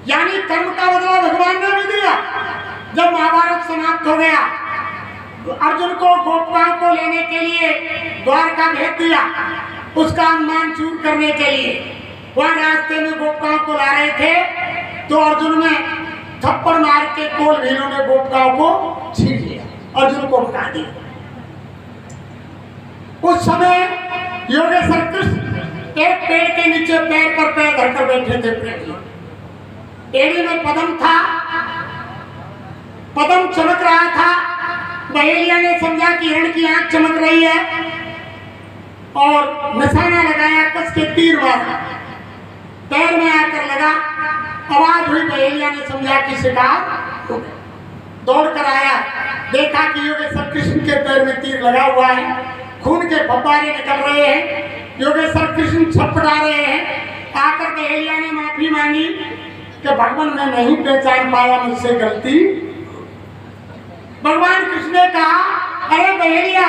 यानी कर्म का बदला भगवान ने भी दिया। जब महाभारत समाप्त हो गया, अर्जुन को गोपिकाओं को लेने के लिए द्वारका भेज दिया, उसका अनुमान चूर करने के लिए। वह रास्ते में गोपिकाओं को ला रहे थे तो अर्जुन ने थप्पड़ मार के कोल भीलों ने गोपिकाओं को छीन लिया, अर्जुन को भगा दिया। उस समय योगेश्वर कृष्ण एक पेड़ के नीचे पैर पर पैर धरकर बैठे थे। एड़ी में पद्म था, पद्म चमक रहा था। बहेलिया ने समझा कि हिरण की आंख चमक रही है और निशाना लगाया, कस के तीर मारा, पैर में आकर लगा, आवाज हुई। बहेलिया ने समझा कि शिकार हो गया, दौड़ कर आया, देखा कि योगेश्वर कृष्ण के पैर में तीर लगा हुआ है, खून के फव्वारे निकल रहे हैं, योगेश्वर कृष्ण छटपटा रहे हैं। आकर बहेलिया ने माफी मांगी कि भगवान मैं नहीं पहचान पाया, मुझसे गलती। भगवान कृष्ण ने कहा, अरे बहेलिया,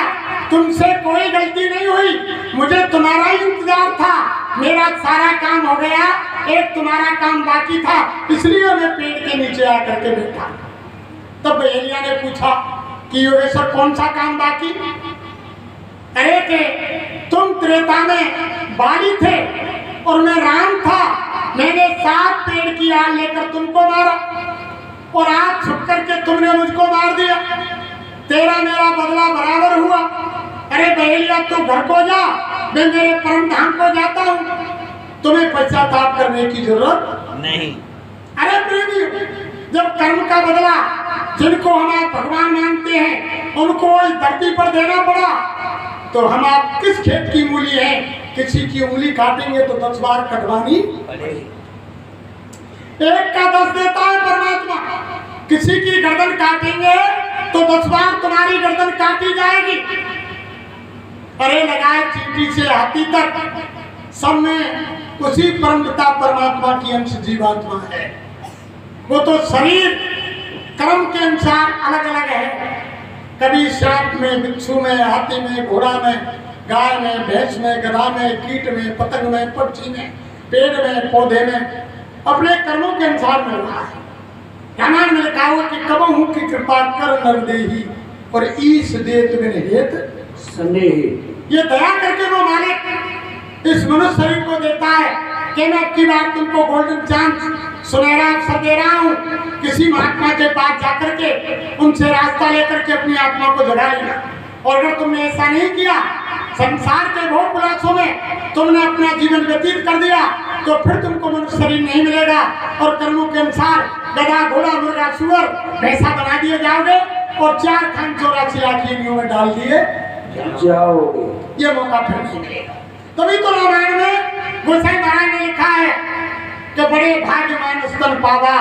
तुमसे कोई गलती नहीं हुई, मुझे तुम्हारा ही इंतजार था, मेरा सारा काम हो गया, एक तुम्हारा काम बाकी था, इसलिए मैं पेड़ के नीचे आकर के बैठा। तब बहेलिया ने पूछा कि योगेश्वर कौन सा काम बाकी? अरे के तुम त्रेता में बाली थे और मैं राम था, मैंने 7 पेड़ की आड़ लेकर तुमको मारा और आज छुप करके तुमने मुझको मार दिया, तेरा मेरा बदला बराबर हुआ। अरे बहेलिया, तू घर को जा, मैं मेरे परम धाम को जाता हूँ, तुम्हें पश्चाताप करने की जरूरत नहीं। अरे प्रेमी, जब कर्म का बदला जिनको हम आप भगवान मानते हैं उनको इस धरती पर देना पड़ा, तो हम आप किस खेत की मूली हैं? किसी की उंगली काटेंगे तो 10 बार कटवानी पड़ेगी। एक का 10 देता है परमात्मा, किसी की गर्दन काटेंगे तो 10 बार तुम्हारी गर्दन काटी जाएगी। अरे लगाए चींटी से हाथी तक, सब में उसी परमपिता परमात्मा की अंश जीवात्मा है। वो तो शरीर कर्म के अनुसार अलग अलग है, कभी सांप में, बिच्छू में, हाथी में, घोड़ा में, गाय में, भैंस में, गधा में, कीट में, पतंग में, पक्षी में, पेड़ में, पौधे में, अपने कर्मों के अनुसार मिल रहा है। रामायण में लिखा हुआ कि कबहू की कृपा कर नर देही और ईश देत बिन हेत स्नेही। ये दया करके वो मालिक इस मनुष्य शरीर को देता है कि मैं अब की बार तुमको गोल्डन चांस सुनहरा अवसर दे रहा हूँ, किसी महात्मा के पास जाकर के उनसे रास्ता लेकर के अपनी आत्मा को जगा लेना। और अगर तुमने ऐसा नहीं किया, संसार के भोग विलासों में तुमने अपना जीवन व्यतीत कर दिया, तो फिर तुमको मनुष्य शरीर नहीं मिलेगा और कर्मों के अनुसार गधा, घोड़ा, मुर्गा, सुअर, भैंसा बना दिए जाओगे और 4 खान 84 लाख योनियों में डाल दिए जाओगे। ये मौका फिर नहीं मिलेगा। तभी तो रामायण में गोसाई महाराज ने लिखा है कि बड़े भाग्यमान स्तन पावा,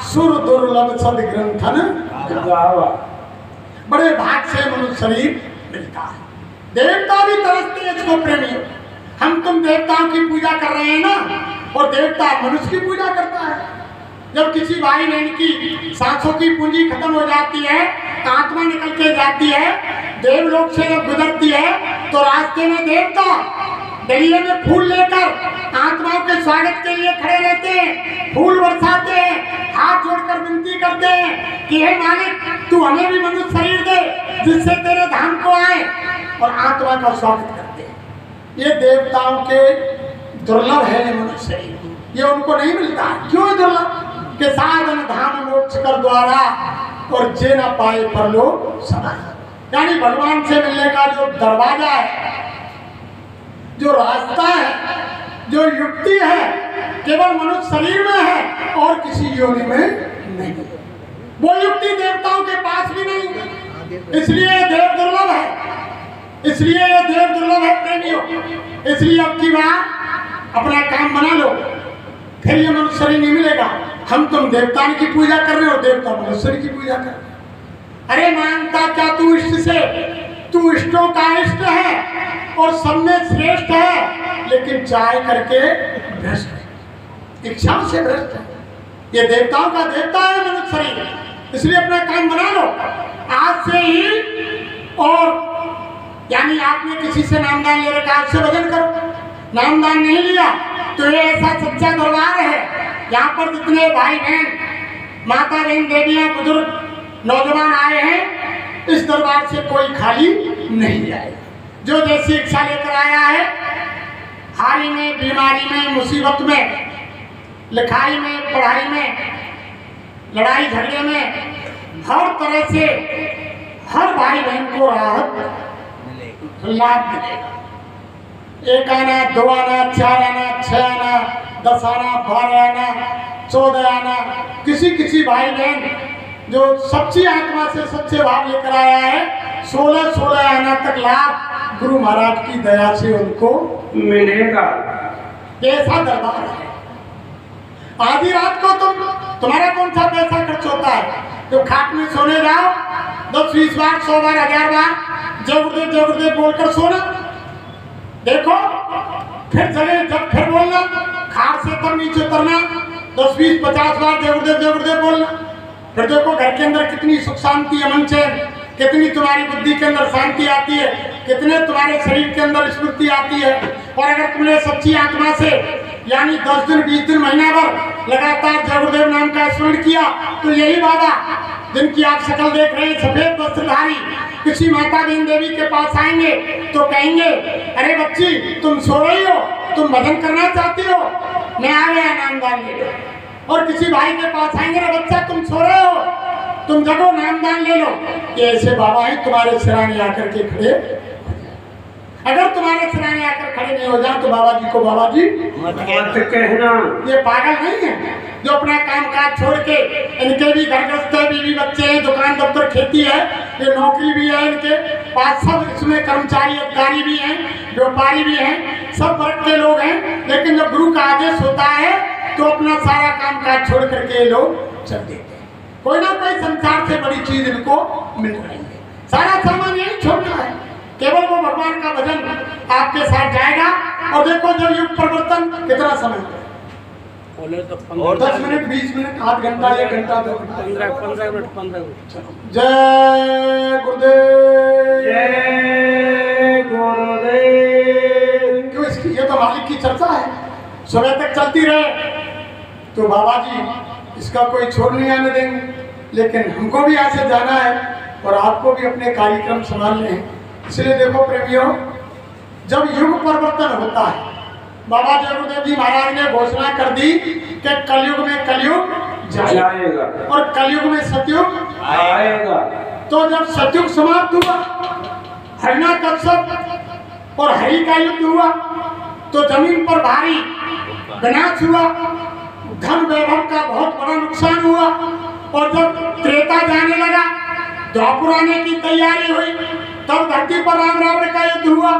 सुर दुर्लभ सद ग्रंथन गावा। बड़े भाग से मनुष्य शरीर मिलता है। देवता भी तरसते हैं इसको प्रेमी। हम तुम देवताओं की पूजा कर रहे हैं ना, और देवता मनुष्य की पूजा करता है। जब किसी भाई बहन की सांसों की पूंजी खत्म हो जाती है, आत्मा निकल के जाती है, देवलोक से जब गुजरती है, तो रास्ते में देवता डलिये में फूल लेकर आत्माओं के स्वागत के लिए खड़े रहते हैं, फूल बरसाते हैं, हाथ जोड़कर विनती करते हैं कि हे मालिक, तू हमें भी मनुष्य शरीर दे जिससे तेरे धाम को आए, और आत्मा का स्वागत करते हैं। ये देवताओं के दुर्लभ है मनुष्य शरीर, ये उनको नहीं मिलता। क्यों दुर्लभ? के साधन धाम मोक्ष कर द्वारा और जे न पाए परलोक समाज। यानी भगवान से मिलने का जो दरवाजा है, जो रास्ता है, जो युक्ति है, केवल मनुष्य शरीर में है और किसी योनि में नहीं। वो युक्ति देवताओं के पास भी नहीं, इसलिए देव दुर्लभ है। इसलिए ये देव दुर्लभ है प्रेमियों। इसलिए अब की बार अपना काम बना लो, फिर ये मनुष्य शरीर नहीं मिलेगा। हम तुम देवताओं की पूजा कर रहे हो, देवता मनुष्य की पूजा कर रहे। अरे मानता क्या तू इष्ट से? तू इष्टों का इष्ट है और सब में श्रेष्ठ है, लेकिन चाहे करके भ्रष्ट है, इच्छाओं से भ्रष्ट है। ये देवताओं का देवता है मनुष्य शरीर। इसलिए अपना काम बना लो आज से ही। और यानी आपने किसी से नामदान ले रखा, आपसे भजन करो। नामदान नहीं लिया तो ये ऐसा सच्चा दरबार है, यहाँ पर जितने भाई बहन, माता बहन, देवियां, बुजुर्ग, नौजवान आए हैं, इस दरबार से कोई खाली नहीं जाएगा। जो जैसी इच्छा लेकर आया है, हारी में, बीमारी में, मुसीबत में, लिखाई में, पढ़ाई में, लड़ाई झगड़े में, हर तरह से हर भाई बहन को राहत लाभ मिलेगा। 1 आना, 2 आना, 4 आना, 6 आना, 10 आना, 12 आना, 14 आना, किसी भाई बहन जो सच्ची आत्मा से सच्चे भाव लेकर आया है, 16 आना तक लाभ गुरु महाराज की दया से उनको मिलेगा। कैसा दरबार है। आधी रात को तुम्हारा कौन सा पैसा खर्च होता है? तो खाट में सोने जाओ, 10-20 बार, 100 बार, 1000 बार जय गुरुदेव बोलकर सोना। देखो फिर जब फिर बोलना, खाट से तब नीचे उतरना, 10-20-50 बार जय गुरुदेव बोलना। फिर देखो घर के अंदर कितनी सुख शांति, अमन चैन, कितनी तुम्हारी बुद्धि के अंदर शांति आती है, कितने तुम्हारे शरीर के अंदर स्फूर्ति आती है। और अगर तुमने सच्ची आत्मा से यानी 10 दिन, 20 दिन, महीना भर लगातार जय गुरुदेव नाम का स्मरण किया, तो यही बाबा जिनकी आप शक्ल देख रहे हैं, सफेद वस्त्रधारी, किसी माता बहन देवी के पास आएंगे तो कहेंगे, अरे बच्ची तुम सो रही हो, तुम भजन करना चाहती हो, मैं आ गया, नामदान ले लो। और किसी भाई के पास आएंगे, अरे बच्चा तुम सो रहे हो, तुम जगो, नामदान ले लो। ये ऐसे बाबा ही तुम्हारे सिराने आकर के खड़े। अगर तुम्हारे सिराने आकर खड़े नहीं हो जाए तो बाबा जी को बाबा जी मत कहना। ये पागल नहीं है जो अपना काम काज छोड़ के, इनके भी घर ग्रस्त है, बीवी बच्चे हैं, दुकान दफ्तर खेती है, ये नौकरी भी है इनके पास, सब इसमें कर्मचारी अधिकारी भी हैं, व्यापारी भी हैं, सब वर्ग के लोग हैं। लेकिन जब गुरु का आदेश होता है तो अपना सारा काम काज छोड़ करके ये लोग चल देते हैं। कोई ना कोई संसार से बड़ी चीज इनको मिल रही है, सारा सामान यही छोड़ना है, केवल वो भगवान का भजन आपके साथ जाएगा। और देखो जब युग परिवर्तन कितना समय है, और 10 मिनट, 20 मिनट, आध घंटा, 1 घंटा, 2 घंटा, 15 मिनट। जय गुरुदेव, जय गुरुदेव। क्यों इसकी, ये तो मालिक की चर्चा है, सुबह तक चलती रहे तो बाबा जी इसका कोई छोड़ नहीं आने देंगे। लेकिन हमको भी यहाँ से जाना है और आपको भी अपने कार्यक्रम संभालने हैं। इसलिए देखो प्रेमियों, जब युग परिवर्तन होता है बाबा जय गुरुदेव जी महाराज ने घोषणा कर दी कि कलयुग में कलयुग जाएगा और कलयुग में सतयुग। आएगा। तो जब सतयुग समाप्त हुआ, हिरण्यकश्यप और हरि का युद्ध हुआ, तो जमीन पर भारी विनाश हुआ, धन वैभव का बहुत बड़ा नुकसान हुआ। और जब त्रेता जाने लगा, द्वापर आने की तैयारी हुई, तब धरती पर राम रावण का युद्ध हुआ।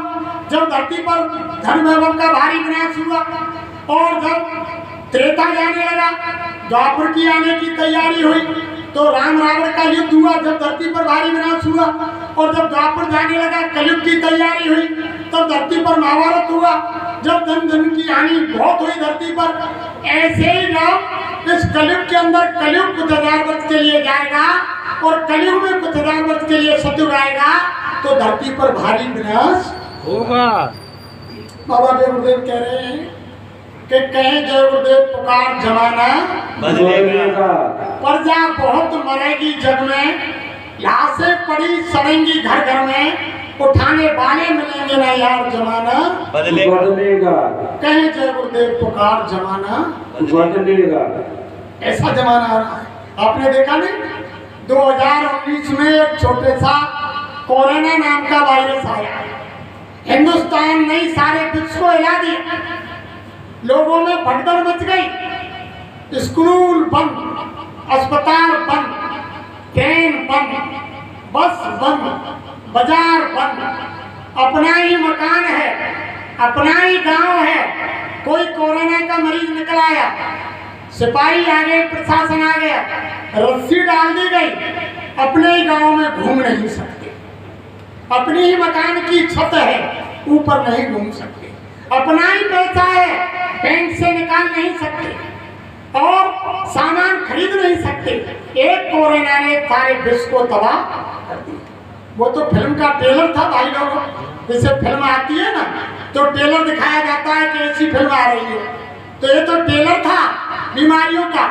जब धरती पर धन वैभव का भारी विनाश हुआ, और जब त्रेता जाने लगा, द्वापर की आने की तैयारी हुई, तो राम रावण का युद्ध हुआ। जब धरती पर भारी विनाश हुआ, और जब द्वापर जाने लगा, कलयुग की तैयारी हुई, तब धरती पर महाभारत हुआ। जब धन धन की हानि बहुत हुई धरती पर। ऐसे ही जब इस कलयुग के अंदर कलयुग कुछ हजार वर्ष के लिए जाएगा और कलयुग में कुछ हजार वर्ष के लिए सतयुग आएगा, तो धरती पर भारी विनाश होगा। बाबा जय गुरुदेव कह रहे हैं कि कहें जय गुरुदेव पुकार जमाना बदलेगा। प्रजा बहुत मरेगी जग में, लाशें पड़ी सड़ेंगी घर घर में, उठाने वाले मिलेंगे ना यार जमाना बदलेगा। कहें जय गुरुदेव पुकार जमाना बदलेगा। ऐसा जमाना आ रहा है। आपने देखा नहीं, 2019 में एक छोटे सा कोरोना नाम का वायरस आया, हिंदुस्तान नहीं सारे विश्व को हिला दिया, लोगों में भगदड़ मच गई, स्कूल बंद, अस्पताल बंद, ट्रेन बंद, बस बंद, बाजार बंद, अपना ही मकान है, अपना ही गांव है, कोई कोरोना का मरीज निकल आया, सिपाही आ गए, प्रशासन आ गया, रस्सी डाल दी गई, अपने ही गांव में घूम नहीं सकते, अपनी ही मकान की छत है, ऊपर नहीं घूम सकते, अपना ही पैसा है, बैंक से निकाल नहीं सकते और सामान खरीद नहीं सकते। एक कोरोना ने सारे विश्व को तबाह कर दिया। वो तो फिल्म का ट्रेलर था भाई लोगों, जैसे फिल्म आती है ना, तो ट्रेलर दिखाया जाता है कि ऐसी फिल्म आ रही है, तो ये तो ट्रेलर था बीमारियों का।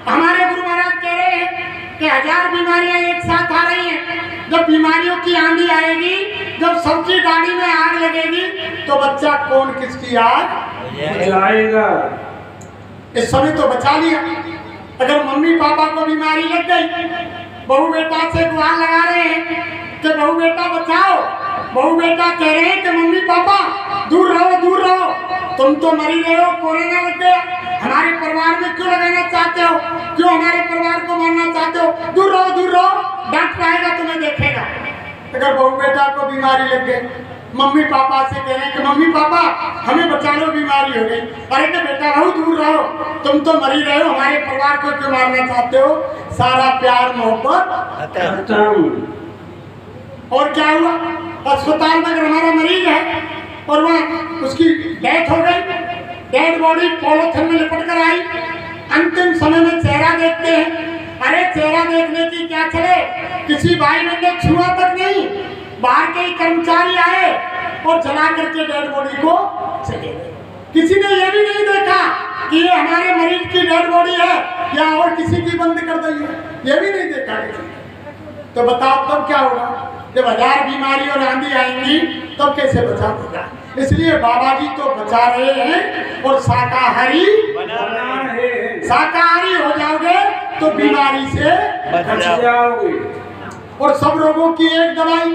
हमारे गुरु महाराज कह रहे हैं कि 1000 बीमारियां एक साथ आ रही हैं। जब बीमारियों की आंधी आएगी, जब सबकी गाड़ी में आग लगेगी, तो बच्चा कौन किसकी आग जाएगा। इस समय तो बचा लिया। अगर मम्मी पापा को बीमारी लग गई, बहू बेटा से गुहार लगा रहे हैं कि बहू बेटा बचाओ, बहू बेटा कह रहे हैं कि मम्मी पापा दूर रहो, दूर रहो, तुम तो मरी रहे हो, कोरोना लग गया, हमारे परिवार में क्यों लगाना चाहते हो, क्यों हमारे परिवार को मारना चाहते हो, दूर रहो, दूर रहो, डॉक्टर आएगा तुम्हें देखेगा। अगर बहू बेटा को बीमारी लग गई, मम्मी पापा से कह रहे हैं कि मम्मी पापा हमें बचा लो, बीमारी हो गई, अरे कि बेटा बहुत दूर रहो, तुम तो मरी रहे हो, हमारे परिवार को क्यों मारना चाहते हो, सारा प्यार मोहब्बत खत्म। और क्या हुआ, अस्पताल में अगर हमारा मरीज है और वहाँ उसकी डेथ हो गई, डेड बॉडी पॉलीथिन में लिपट कर आई, अंतिम समय में चेहरा देखते हैं, अरे चेहरा देखने की क्या चले, किसी भाई बहन ने छुआ तक नहीं, बाहर के ही कर्मचारी आए और जला करके डेड बॉडी को चले गए। किसी ने ये भी नहीं देखा कि ये हमारे मरीज की डेड बॉडी है या और किसी की बंद कर दी है, ये भी नहीं देखा किसी ने। तो बताओ तब क्या होगा, जब 1000 बीमारी और आंधी आएंगी तब कैसे बचा होगा। इसलिए बाबा जी तो बचा रहे हैं और शाकाहारी शाकाहारी हो जाओगे तो बीमारी से बच जाओगे। और सब रोगों की एक दवाई,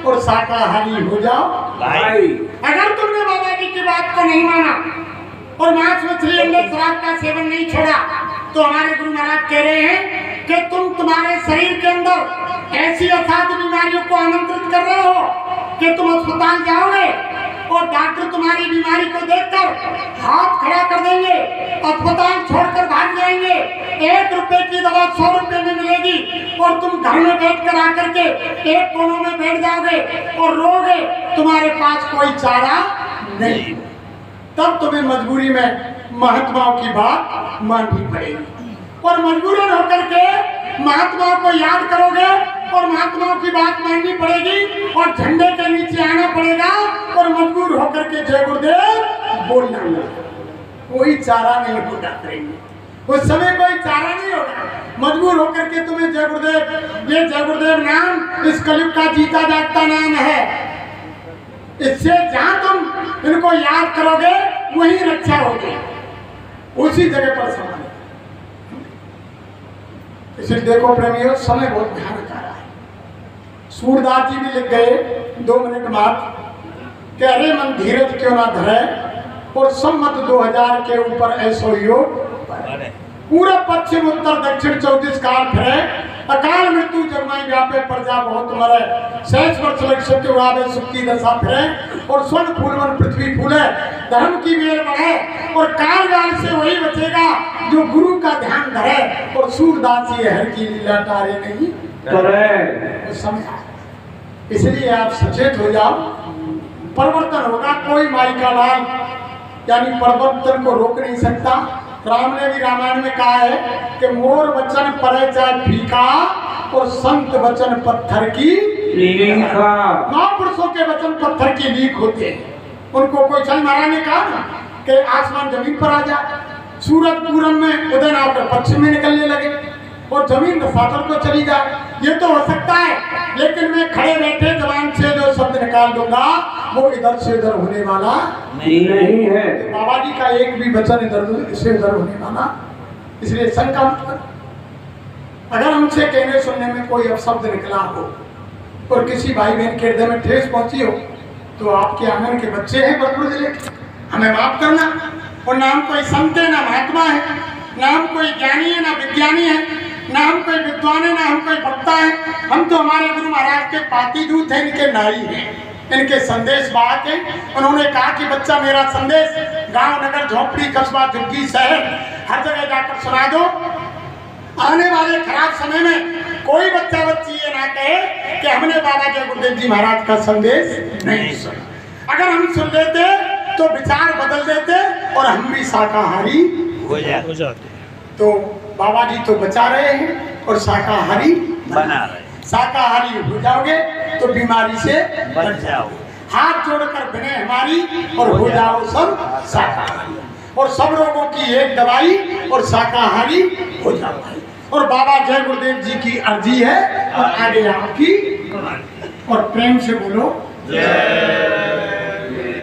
और शाकाहारी हो जाओ भाई। अगर तुमने बाबा जी की बात को नहीं माना और मांस मछली अंडे शराब का सेवन नहीं छोड़ा, तो हमारे गुरु महाराज कह रहे हैं कि तुम तुम्हारे शरीर के अंदर ऐसी असाध्य बीमारियों को आमंत्रित कर रहे हो कि तुम अस्पताल जाओगे और डॉक्टर तुम्हारी बीमारी को देखकर हाथ खड़ा कर देंगे, अस्पताल छोड़कर भाग जाएंगे, 1 रुपए की दवा 100 रुपए में मिलेगी और तुम घर में बैठकर आकर के एक कोनों में बैठ जाओगे और रोगे, तुम्हारे पास कोई चारा नहीं। तब तुम्हें मजबूरी में महात्माओं की बात माननी पड़ेगी और मजबूरन होकर के महात्माओं को याद करोगे और महात्माओं की बात माननी पड़ेगी और झंडे के नीचे आना पड़ेगा और मजबूर होकर के जय गुरुदेव बोलना होगा। कोई चारा नहीं होगा करेंगे, उस समय कोई चारा नहीं होगा। मजबूर होकर के तुम्हें जय गुरुदेव, ये जय गुरुदेव नाम इस कलयुग का जीता जागता नाम है। इससे जहां तुम इनको याद करोगे वहीं रक्षा हो गई, उसी जगह पर समाधि। इसलिए देखो प्रेमियों, समय बहुत भयानक आ रहा है। सूरदास जी भी लिख गए 2 मिनट बाद कि अरे मन धीरज क्यों ना धरे, और सम्मत 2000 के ऊपर ऐसो योग पूरा पश्चिम उत्तर दक्षिण 34 काल फिरे, अकाल मृत्यु जगमाई व्यापे प्रजा बहुत मरे, सहस वर्ष लग सत्य उड़ावे सुख की दशा फिरे, और स्वर्ण फूलवन पृथ्वी फूले, धर्म की मेल बढ़े, और काल काल से वही बचेगा जो गुरु का ध्यान धरे, और सूरदास ये हर की लीला तारे नहीं करे। समय। इसलिए आप सचेत हो जाओ, परिवर्तन होगा। कोई माई का लाल यानी परिवर्तन को रोक नहीं सकता। राम ने भी रामायण में कहा है कि मोर वचन परे चाहे फीका, और संत वचन पत्थर की लीका। महापुरुषों के वचन पत्थर की लीक होते हैं। उनको कोई चल महाराज ने कहा ना कि आसमान जमीन पर आ जाए, सूरज पूरब में उदय ना होकर पश्चिम में निकलने लगे, और जमीन रसातल को चली जाए, ये तो हो सकता है। लेकिन मैं खड़े बैठे जबान से जो शब्द निकाल दूंगा वो इधर से उधर होने वाला नहीं है। बाबा जी का एक भी वचन इधर से उधर होने वाला। इसलिए शंका मत कर। अगर हमसे कहने सुनने में कोई अपशब्द निकला हो और किसी भाई बहन के हृदय में ठेस पहुंची हो, तो आपके आंगन के बच्चे हैं बरपुर जिले के, हमें माफ करना। और ना हम कोई संत है, ना महात्मा है, ना हम कोई ज्ञानी है, ना विज्ञानी है, ना हम कोई विद्वान है, ना हम कोई वक्ता है। हम तो हमारे गुरु महाराज के पाती दूत हैं, इनके नाई हैं, इनके संदेश वाहक हैं। उन्होंने कहा कि बच्चा मेरा संदेश गांव नगर झोपड़ी कस्बा झुग्गी शहर हर जगह जाकर सुना दो। आने वाले खराब समय में कोई बच्चा बच्ची ये ना कहे कि हमने बाबा जय गुरुदेव जी महाराज का संदेश नहीं सुना। अगर हम सुन लेते तो विचार बदल देते और हम भी शाकाहारी हो जाते। तो बाबा जी तो बचा रहे हैं और शाकाहारी बना रहे। शाकाहारी हो जाओगे तो बीमारी से बच जाओ। हाथ जोड़कर बने हमारी और हो जाओ सब शाकाहारी, और सब रोगों की एक दवाई और शाकाहारी हो जाओ भाई। और बाबा जय गुरुदेव जी की अर्जी है और आगे आपकी, और प्रेम से बोलो जय